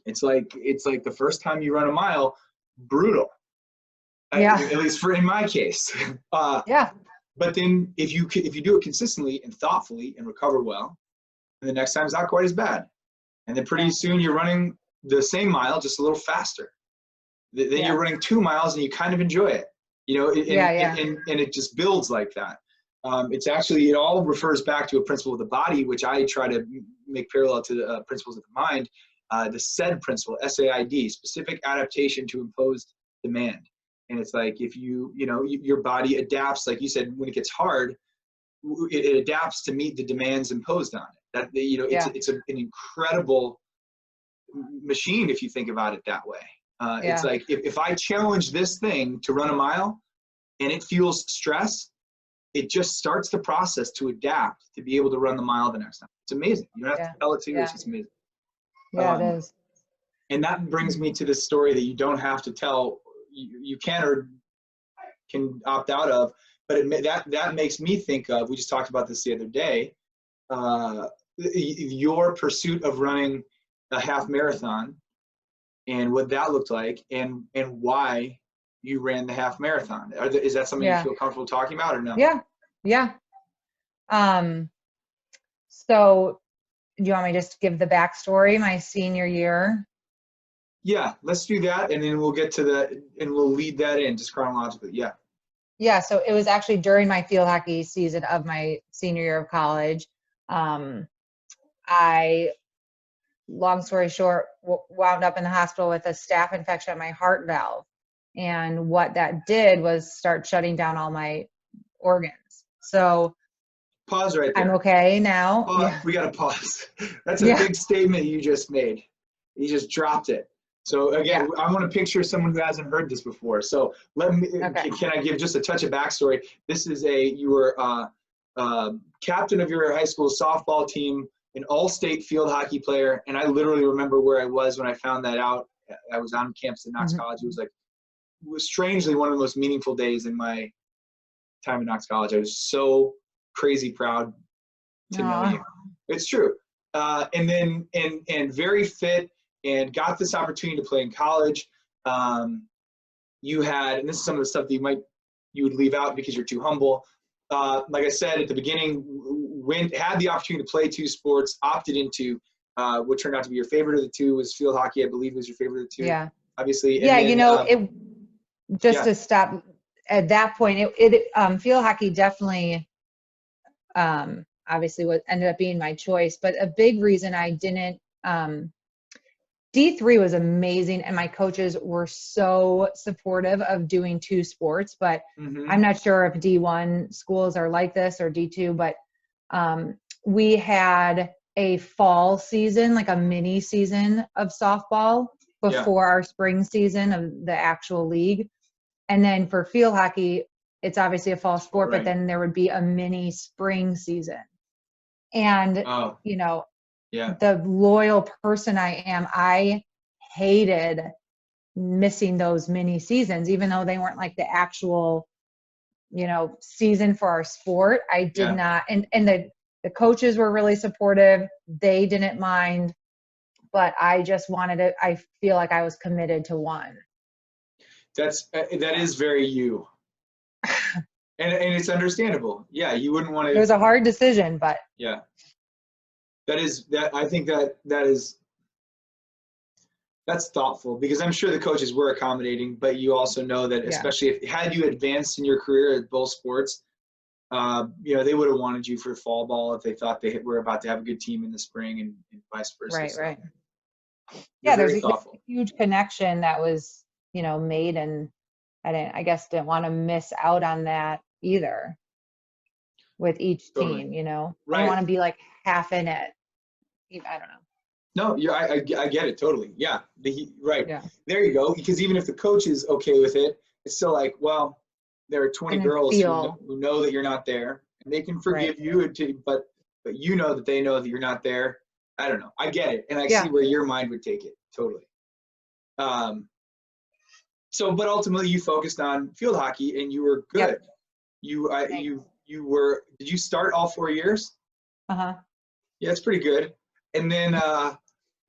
Speaker 1: It's like the first time you run a mile, brutal.
Speaker 2: Yeah.
Speaker 1: At least in my case.
Speaker 2: Yeah.
Speaker 1: But then if you do it consistently and thoughtfully and recover well, and the next time it's not quite as bad. And then pretty soon you're running the same mile, just a little faster. Then you're running 2 miles and you kind of enjoy it, you know, and it just builds like that. It's actually, it all refers back to a principle of the body, which I try to make parallel to the principles of the mind, the SAID principle, SAID, specific adaptation to imposed demand. And it's like, if you know, your body adapts, like you said, when it gets hard, it adapts to meet the demands imposed on it. That, you know, it's an incredible machine if you think about it that way. It's like, if I challenge this thing to run a mile and it feels stress, it just starts the process to adapt to be able to run the mile the next time. It's amazing. You don't have to tell it to you. It's just amazing.
Speaker 2: Yeah, it is.
Speaker 1: And that brings me to this story that you don't have to tell. You can or can opt out of, but that makes me think of, we just talked about this the other day, your pursuit of running a half marathon and what that looked like, and why you ran the half marathon. Is that something you feel comfortable talking about, or no?
Speaker 2: Yeah. So do you want me to just give the backstory, my senior year?
Speaker 1: Yeah, let's do that, and then we'll get to and we'll lead that in just chronologically.
Speaker 2: Yeah, so it was actually during my field hockey season of my senior year of college. I, long story short, wound up in the hospital with a staph infection on my heart valve. And what that did was start shutting down all my organs. So
Speaker 1: pause right there.
Speaker 2: I'm okay now.
Speaker 1: We got to pause. That's a big statement you just made. You just dropped it. So again, I want to picture someone who hasn't heard this before. So can I give just a touch of backstory? This is you were captain of your high school softball team, an all-state field hockey player, and I literally remember where I was when I found that out. I was on campus at Knox College. It was strangely one of the most meaningful days in my time at Knox College. I was so crazy proud to know you. It's true. And then and very fit, and got this opportunity to play in college. You had, and this is some of the stuff that you would leave out because you're too humble. like I said at the beginning, had the opportunity to play 2 sports, opted into what turned out to be your favorite of the 2 was field hockey, I believe was your favorite of the 2,
Speaker 2: Yeah.
Speaker 1: obviously.
Speaker 2: Yeah,
Speaker 1: And then,
Speaker 2: it just
Speaker 1: yeah.
Speaker 2: to stop at that point, field hockey definitely obviously what ended up being my choice, but a big reason I didn't D3 was amazing, and my coaches were so supportive of doing 2 sports, but I'm not sure if D1 schools are like this or D2, but we had a fall season, like a mini season of softball before our spring season of the actual league. And then for field hockey, it's obviously a fall sport, but then there would be a mini spring season. And, you know, the loyal person I am, I hated missing those mini seasons, even though they weren't like the actual, you know, season for our sport. I did not, and the coaches were really supportive. They didn't mind, but I just wanted to, I feel like I was committed to one.
Speaker 1: That is very you. And it's understandable. Yeah, you wouldn't want to.
Speaker 2: It was a hard decision, but
Speaker 1: yeah, I think that's thoughtful, because I'm sure the coaches were accommodating, but you also know that especially if had you advanced in your career at both sports, you know, they would have wanted you for fall ball if they thought they were about to have a good team in the spring, and vice versa.
Speaker 2: Right.
Speaker 1: Yeah,
Speaker 2: there's a huge connection that was, you know, made, and I guess didn't want to miss out on that either with each team, you know. I don't want to be like half in it. I don't know.
Speaker 1: No, I get it totally. Yeah,
Speaker 2: Yeah.
Speaker 1: There you go. Because even if the coach is okay with it, it's still like, well, there are 20 girls who know that you're not there, and they can forgive you, but you know that they know that you're not there. I don't know. I get it, and I see where your mind would take it totally. So, but ultimately, you focused on field hockey, and you were good. You were. Did you start all 4 years?
Speaker 2: Yeah,
Speaker 1: it's pretty good. And then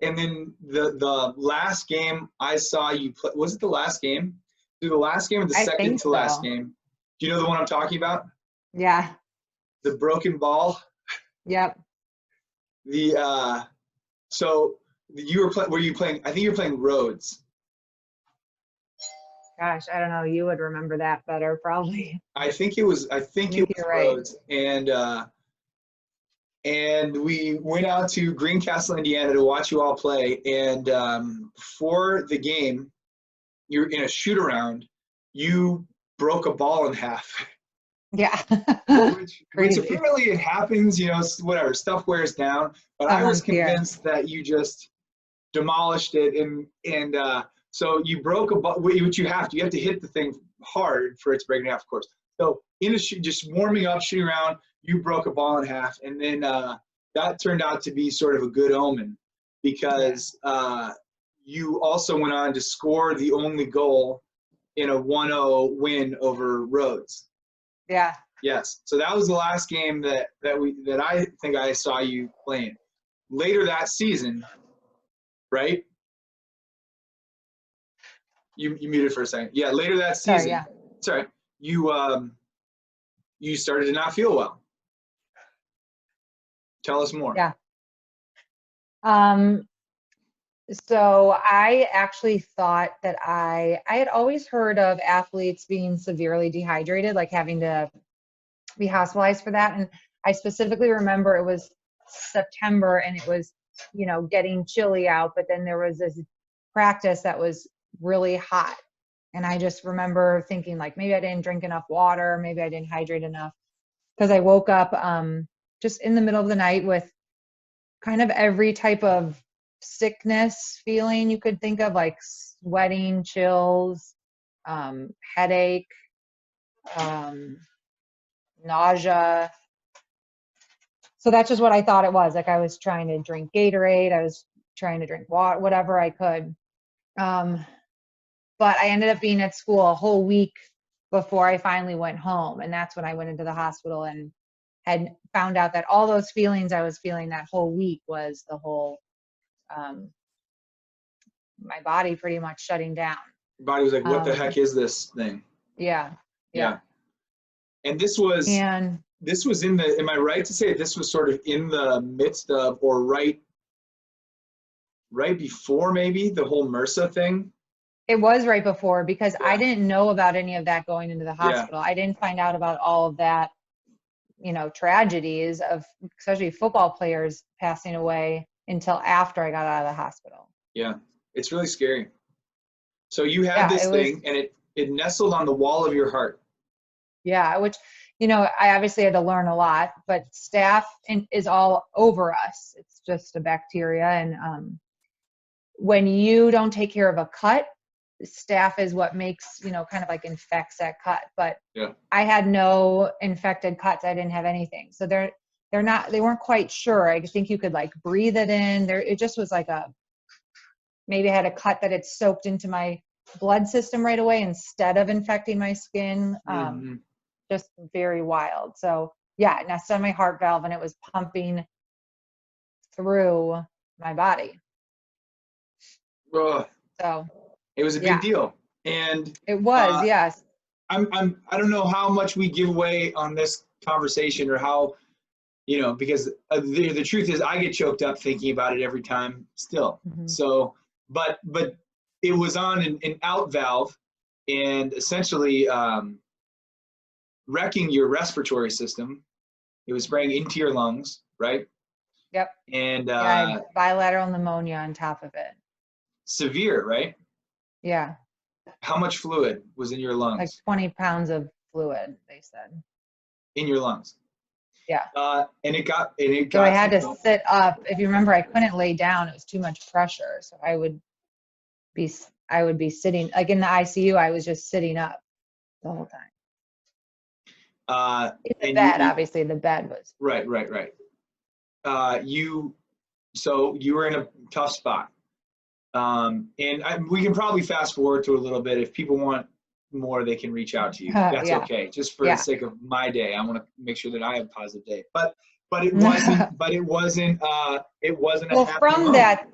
Speaker 1: the last game I saw you play, was it the last game? The last game or the second to last game? Do you know the one I'm talking about?
Speaker 2: Yeah.
Speaker 1: The broken ball.
Speaker 2: Yep.
Speaker 1: So were you playing? I think you were playing Rhodes.
Speaker 2: Gosh, I don't know. You would remember that better, probably.
Speaker 1: I think it was Rhodes, and we went out to Greencastle, Indiana to watch you all play. And before the game, you're in a shoot around, you broke a ball in half.
Speaker 2: Yeah.
Speaker 1: which apparently it happens, you know, whatever, stuff wears down. But I was convinced that you just demolished it. And so you broke a ball, which you have to hit the thing hard for it to break in half, of course. So in a just warming up, shooting around, you broke a ball in half. And then that turned out to be sort of a good omen, because you also went on to score the only goal in a 1-0 win over Rhodes.
Speaker 2: Yeah.
Speaker 1: Yes. So that was the last game that I think I saw you playing. Later that season, right? You muted for a second. Yeah, later that season. Sorry. You started to not feel well. Tell us more.
Speaker 2: Yeah. So I actually thought that I had always heard of athletes being severely dehydrated, like having to be hospitalized for that. And I specifically remember it was September, and it was, you know, getting chilly out, but then there was this practice that was really hot. And I just remember thinking, like, maybe I didn't drink enough water, maybe I didn't hydrate enough, because I woke up just in the middle of the night with kind of every type of sickness feeling you could think of, like sweating, chills, headache, nausea. So that's just what I thought it was. Like, I was trying to drink Gatorade, I was trying to drink water, whatever I could. But I ended up being at school a whole week before I finally went home. And that's when I went into the hospital and had found out that all those feelings I was feeling that whole week was the whole, my body pretty much shutting down.
Speaker 1: Your body was like, what the heck is this thing?
Speaker 2: Yeah.
Speaker 1: And this
Speaker 2: And
Speaker 1: was in the, am I right to say this was sort of in the midst of, or right before maybe the whole MRSA thing?
Speaker 2: it was right before, because I
Speaker 1: Yeah.
Speaker 2: didn't know about any of that going into the
Speaker 1: Yeah.
Speaker 2: hospital. I didn't find out about all of that, tragedies of especially football players passing away until after I got out of the hospital.
Speaker 1: Yeah. It's really scary. So you had
Speaker 2: Yeah,
Speaker 1: this
Speaker 2: it was,
Speaker 1: thing and it nestled on the wall of your heart.
Speaker 2: yeah, which, I obviously had to learn a lot, but staph is all over us. It's just a bacteria. And when you don't take care of a cut, staph is what makes, kind of like infects that cut. But
Speaker 1: Yeah.
Speaker 2: I had no infected cuts. I didn't have anything. So they weren't quite sure. I think you could like breathe it in there. It just was like maybe I had a cut that had soaked into my blood system right away instead of infecting my skin.
Speaker 1: Mm-hmm.
Speaker 2: Just very wild. So yeah, it nested on my heart valve and it was pumping through my body.
Speaker 1: Ugh.
Speaker 2: So
Speaker 1: It was a big deal. And
Speaker 2: it was, yes.
Speaker 1: I don't know how much we give away on this conversation or how, because the truth is I get choked up thinking about it every time still.
Speaker 2: Mm-hmm.
Speaker 1: So, but it was on an out valve and essentially wrecking your respiratory system. It was spraying into your lungs, right?
Speaker 2: Yep.
Speaker 1: And
Speaker 2: I had bilateral pneumonia on top of it.
Speaker 1: severe, right?
Speaker 2: Yeah.
Speaker 1: How much fluid was in your lungs?
Speaker 2: Like 20 pounds of fluid, they said.
Speaker 1: In your lungs.
Speaker 2: Yeah.
Speaker 1: And it got
Speaker 2: So I had to sit up. If you remember, I couldn't lay down. It was too much pressure. So I would be sitting, like in the ICU, I was just sitting up the whole time. In the bed, obviously the bed was.
Speaker 1: Right. So you were in a tough spot. And we can probably fast forward to a little bit. If people want more, they can reach out to you. That's okay. Just for the sake of my day, I want to make sure that I have a positive day. But it wasn't. But it wasn't. It wasn't.
Speaker 2: Well,
Speaker 1: a happy
Speaker 2: from
Speaker 1: moment.
Speaker 2: that.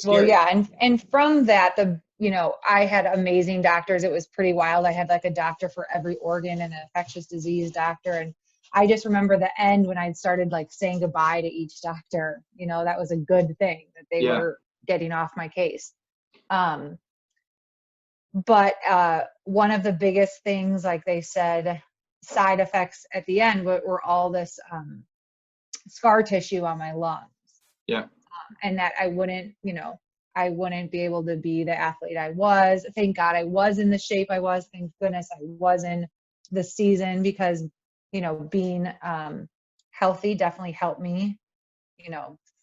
Speaker 1: Well,
Speaker 2: yeah, and from that, I had amazing doctors. It was pretty wild. I had like a doctor for every organ and an infectious disease doctor, and I just remember the end when I started like saying goodbye to each doctor. That was a good thing that they were getting off my case. But one of the biggest things, like they said, side effects at the end were all this scar tissue on my lungs.
Speaker 1: Yeah.
Speaker 2: And that I wouldn't be able to be the athlete I was. Thank God I was in the shape I was. Thank goodness I was in the season, because, being healthy definitely helped me,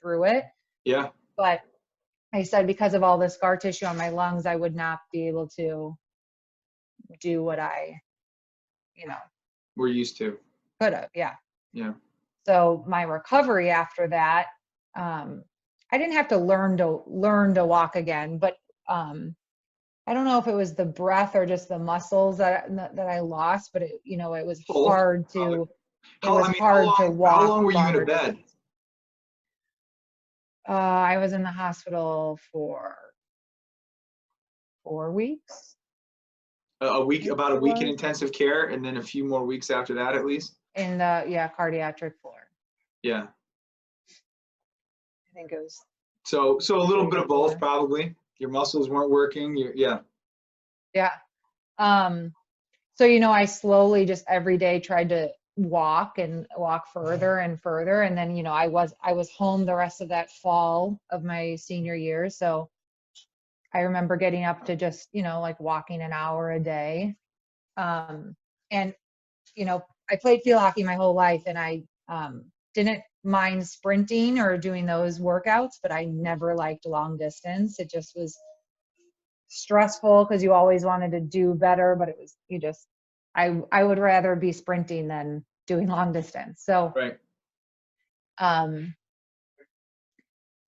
Speaker 2: through it.
Speaker 1: Yeah.
Speaker 2: But I said, because of all the scar tissue on my lungs, I would not be able to do what I,
Speaker 1: we're used to.
Speaker 2: could have. Yeah.
Speaker 1: Yeah.
Speaker 2: So my recovery after that, I didn't have to learn to walk again, but I don't know if it was the breath or just the muscles that I lost, but it was hard to walk.
Speaker 1: How long were you in a bed?
Speaker 2: I was in the hospital for 4 weeks.
Speaker 1: About a week in intensive care, and then a few more weeks after that, at least.
Speaker 2: In the cardiac floor.
Speaker 1: Yeah.
Speaker 2: I think it was.
Speaker 1: So a little bit of both, probably. Your muscles weren't working. Yeah.
Speaker 2: So I slowly just every day tried to walk further and further, and then I was home the rest of that fall of my senior year. So I remember getting up to just like walking an hour a day, and I played field hockey my whole life, and I didn't mind sprinting or doing those workouts, but I never liked long distance. It just was stressful because you always wanted to do better, but it was I would rather be sprinting than doing long distance. So
Speaker 1: right.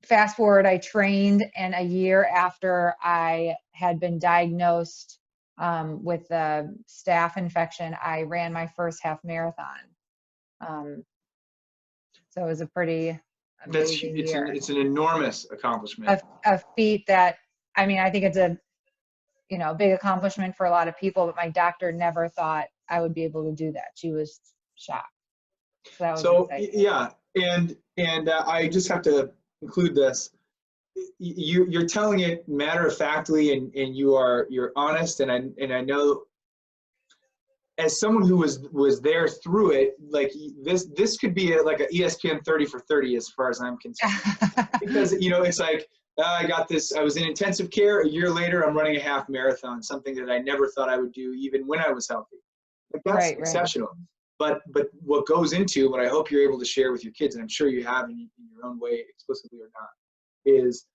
Speaker 2: Fast forward, I trained, and a year after I had been diagnosed with a staph infection, I ran my first half marathon. So it was a pretty amazing year.
Speaker 1: It's an enormous accomplishment.
Speaker 2: A feat that, I think it's a big accomplishment for a lot of people, but my doctor never thought I would be able to do that. She was shocked. So that was
Speaker 1: So
Speaker 2: exciting.
Speaker 1: yeah, and I just have to include this. You're telling it matter of factly, and you're honest, and I know, as someone who was there through it, like this could be like an ESPN 30 for 30 as far as I'm concerned, because it's like, I got this. I was in intensive care. A year later, I'm running a half marathon, something that I never thought I would do, even when I was healthy. Like, that's
Speaker 2: Right.
Speaker 1: exceptional. But what goes into what I hope you're able to share with your kids, and I'm sure you have in your own way, explicitly or not, is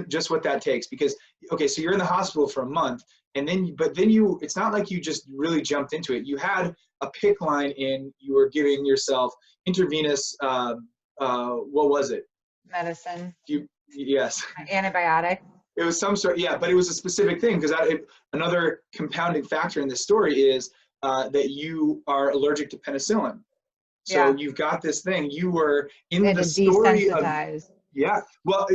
Speaker 1: just what that takes. Because okay, so you're in the hospital for a month, and then it's not like you just really jumped into it. You had a PICC line in. You were giving yourself intravenous. What was it?
Speaker 2: Medicine.
Speaker 1: Yes.
Speaker 2: Antibiotic.
Speaker 1: It was some sort, yeah, but it was a specific thing, because another compounding factor in this story is that you are allergic to penicillin. So you've got this thing. You were in the story of, yeah. Well,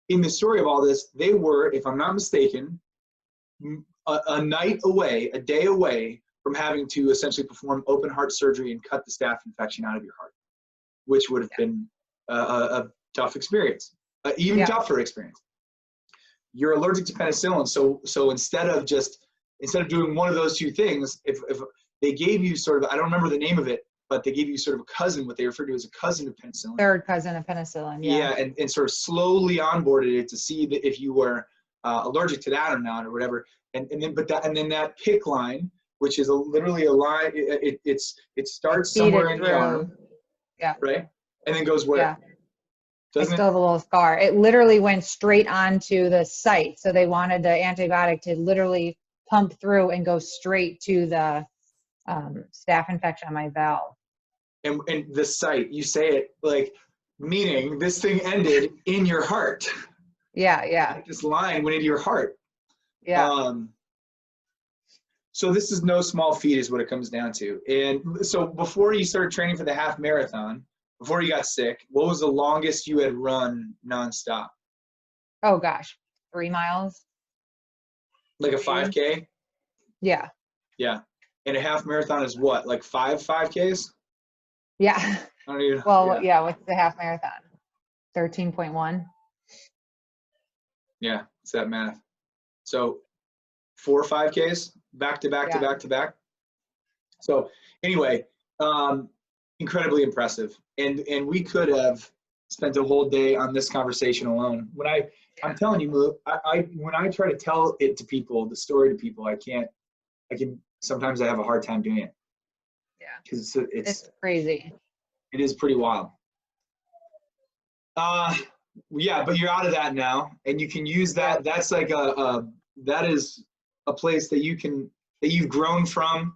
Speaker 1: in the story of all this, they were, if I'm not mistaken, a night away, a day away from having to essentially perform open heart surgery and cut the staph infection out of your heart, which would have been a tough experience, even tougher experience. You're allergic to penicillin, so instead of doing one of those two things, if they gave you sort of, I don't remember the name of it, but they gave you sort of a cousin, what they refer to as a cousin of penicillin.
Speaker 2: Third cousin of penicillin.
Speaker 1: Yeah, and sort of slowly onboarded it to see that if you were allergic to that or not, or whatever. And then that PICC line, which is literally a line, it starts somewhere in the arm, right, and then goes where?
Speaker 2: Yeah. I still have a little scar. It literally went straight onto the site. So they wanted the antibiotic to literally pump through and go straight to the staph infection on my valve.
Speaker 1: And the site, you say it like, meaning this thing ended in your heart.
Speaker 2: Yeah.
Speaker 1: Like this line went into your heart.
Speaker 2: Yeah.
Speaker 1: So this is no small feat is what it comes down to. And so before you started training for the half marathon, before you got sick, what was the longest you had run nonstop?
Speaker 2: Oh gosh, 3 miles.
Speaker 1: Like a 5K?
Speaker 2: Yeah.
Speaker 1: Yeah. And a half marathon is what, like 5Ks?
Speaker 2: Yeah.
Speaker 1: I don't even,
Speaker 2: what's the half marathon? 13.1.
Speaker 1: Yeah, it's that math. So 4 5Ks back to back to back to back. So anyway, incredibly impressive. And we could have spent a whole day on this conversation alone. I'm telling you, when I try to tell it to people, the story to people, sometimes I have a hard time doing it.
Speaker 2: Yeah.
Speaker 1: Because
Speaker 2: it's crazy.
Speaker 1: It is pretty wild. Yeah, but you're out of that now, and you can use that. That's like that is a place that you've grown from,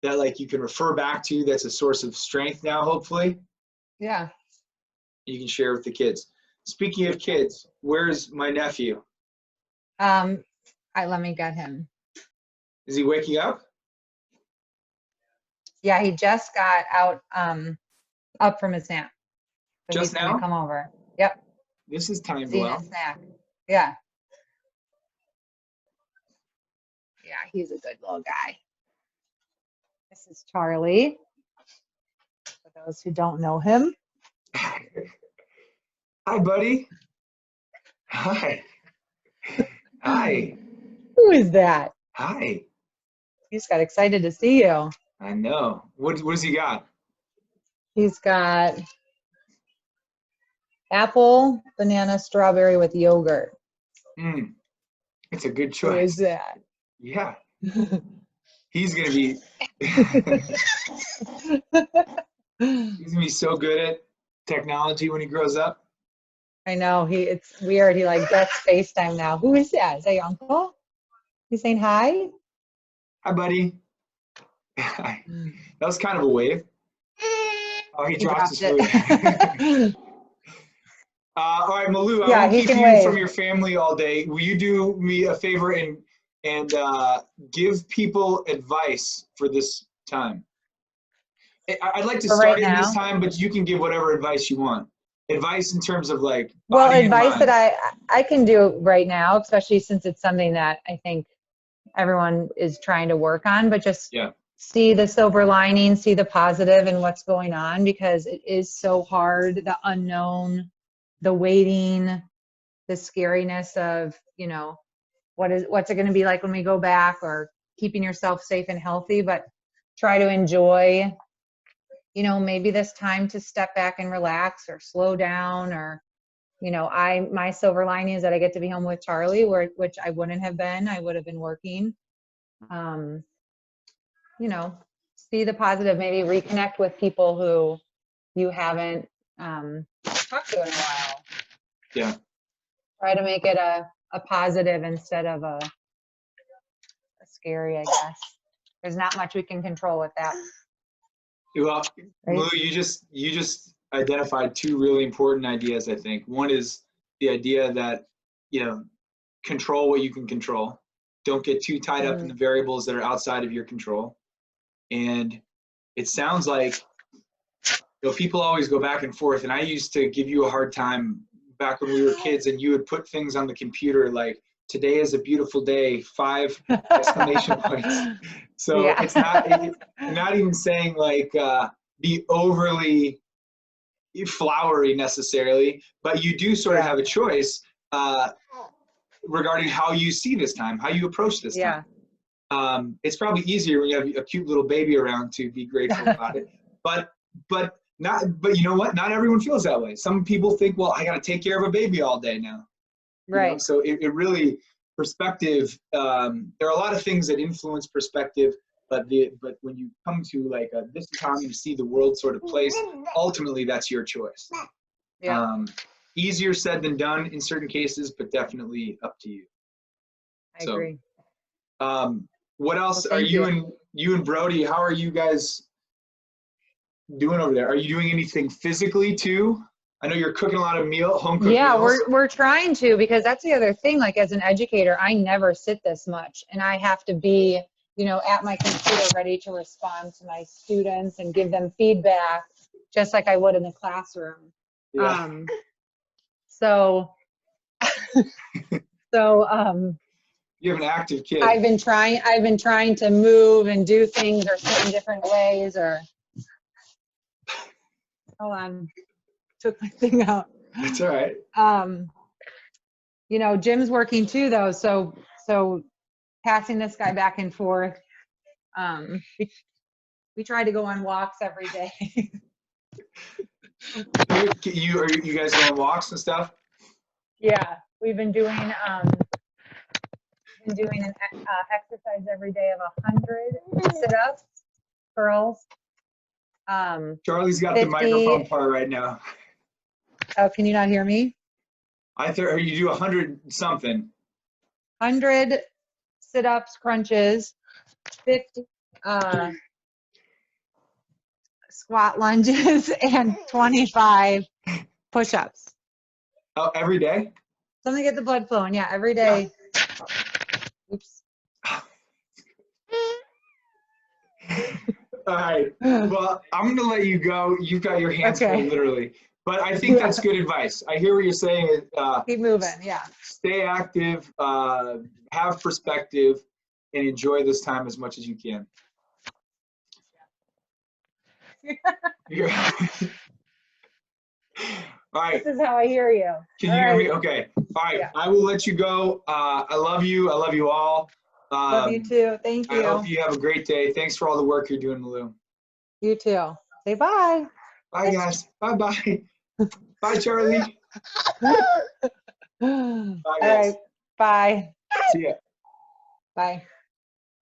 Speaker 1: that like you can refer back to. That's a source of strength now, hopefully.
Speaker 2: Yeah.
Speaker 1: You can share with the kids. Speaking of kids, where's my nephew?
Speaker 2: Let me get him.
Speaker 1: Is he waking up?
Speaker 2: Yeah, he just got out up from his nap. So
Speaker 1: just
Speaker 2: he's
Speaker 1: now?
Speaker 2: Gonna come over. Yep.
Speaker 1: This is timed
Speaker 2: Eating
Speaker 1: well.
Speaker 2: a snack. Yeah. Yeah, he's a good little guy. This is Charlie. For those who don't know him.
Speaker 1: Hi, buddy. Hi. Hi.
Speaker 2: Who is that?
Speaker 1: Hi.
Speaker 2: He just got excited to see you.
Speaker 1: I know. What does he got?
Speaker 2: He's got apple, banana, strawberry with yogurt.
Speaker 1: It's a good choice.
Speaker 2: Who is that?
Speaker 1: Yeah. He's gonna be he's gonna be so good at technology when he grows up.
Speaker 2: I know, it's weird. He like gets FaceTime now. Who is that? Is that your uncle? He's saying hi?
Speaker 1: Hi, buddy. That was kind of a wave. Oh, he dropped his food. All right, Malou, I won't keep you from your family all day. Will you do me a favor and give people advice for this time? I'd like to start in this time, but you can give whatever advice you want. Advice in terms of like
Speaker 2: advice that I can do right now, especially since it's something that I think everyone is trying to work on, but just
Speaker 1: Yeah.
Speaker 2: see the silver lining, see the positive in what's going on, because it is so hard, the unknown, the waiting, the scariness of, you know, what's it going to be like when we go back, or keeping yourself safe and healthy, but try to enjoy, you know, maybe this time to step back and relax or slow down, or, you know, my silver lining is that I get to be home with Charlie, which I wouldn't have been. I would have been working. You know, see the positive, maybe reconnect with people who you haven't talked to in a while.
Speaker 1: Yeah.
Speaker 2: Try to make it a positive instead of a scary, I guess. There's not much we can control with that.
Speaker 1: Well,
Speaker 2: Right?
Speaker 1: Lou, you just identified two really important ideas, I think. One is the idea that, you know, control what you can control. Don't get too tied up in the variables that are outside of your control. And it sounds like, you know, people always go back and forth, and I used to give you a hard time back when we were kids, and you would put things on the computer like, today is a beautiful day, 5 exclamation points. So
Speaker 2: Yeah.
Speaker 1: it's not even saying like be overly flowery necessarily, but you do sort of have a choice regarding how you see this time, how you approach this time. It's probably easier when you have a cute little baby around to be grateful about it, but you know what? Not everyone feels that way. Some people think, well, I got to take care of a baby all day now.
Speaker 2: Right.
Speaker 1: You know? So it really, perspective, there are a lot of things that influence perspective, but when you come to like this is how I'm going to see the world sort of place, ultimately that's your choice.
Speaker 2: Yeah.
Speaker 1: Easier said than done in certain cases, but definitely up to you.
Speaker 2: I agree.
Speaker 1: What else are you and Brody? How are you guys doing over there? Are you doing anything physically too? I know you're cooking a lot of home cooked meals.
Speaker 2: We're trying to, because that's the other thing. Like, as an educator, I never sit this much, and I have to be, you know, at my computer ready to respond to my students and give them feedback, just like I would in the classroom.
Speaker 1: Yeah.
Speaker 2: So
Speaker 1: You have an active kid.
Speaker 2: I've been trying to move and do things or sit in different ways, or hold on, took my thing out.
Speaker 1: It's all right.
Speaker 2: You know, Jim's working too, though, so passing this guy back and forth. We try to go on walks every day.
Speaker 1: Are you guys going on walks and stuff?
Speaker 2: Yeah, we've been doing an exercise every day of 100 sit-ups, curls.
Speaker 1: Charlie's got
Speaker 2: 50,
Speaker 1: the microphone part right now.
Speaker 2: Oh, can you not hear me?
Speaker 1: I thought you do 100 something.
Speaker 2: 100 sit-ups, crunches, 50 squat lunges, and 25 push-ups.
Speaker 1: Oh, every day?
Speaker 2: Something to get the blood flowing. Yeah, every day. Yeah. Oops.
Speaker 1: All right. Well, I'm going to let you go. You've got your hands full, literally. But I think that's good advice. I hear what you're saying.
Speaker 2: Keep moving, yeah.
Speaker 1: Stay active, have perspective, and enjoy this time as much as you can. All right.
Speaker 2: This is how I hear you.
Speaker 1: Can you hear me? Okay. All right. Yeah. I will let you go. I love you. I love you all.
Speaker 2: Love you too. Thank you.
Speaker 1: I hope you have a great day. Thanks for all the work you're doing, Malou.
Speaker 2: You too. Say bye.
Speaker 1: Bye, guys. Bye-bye. Bye, Charlie.
Speaker 2: Bye, guys. All right. Bye.
Speaker 1: See ya.
Speaker 2: Bye.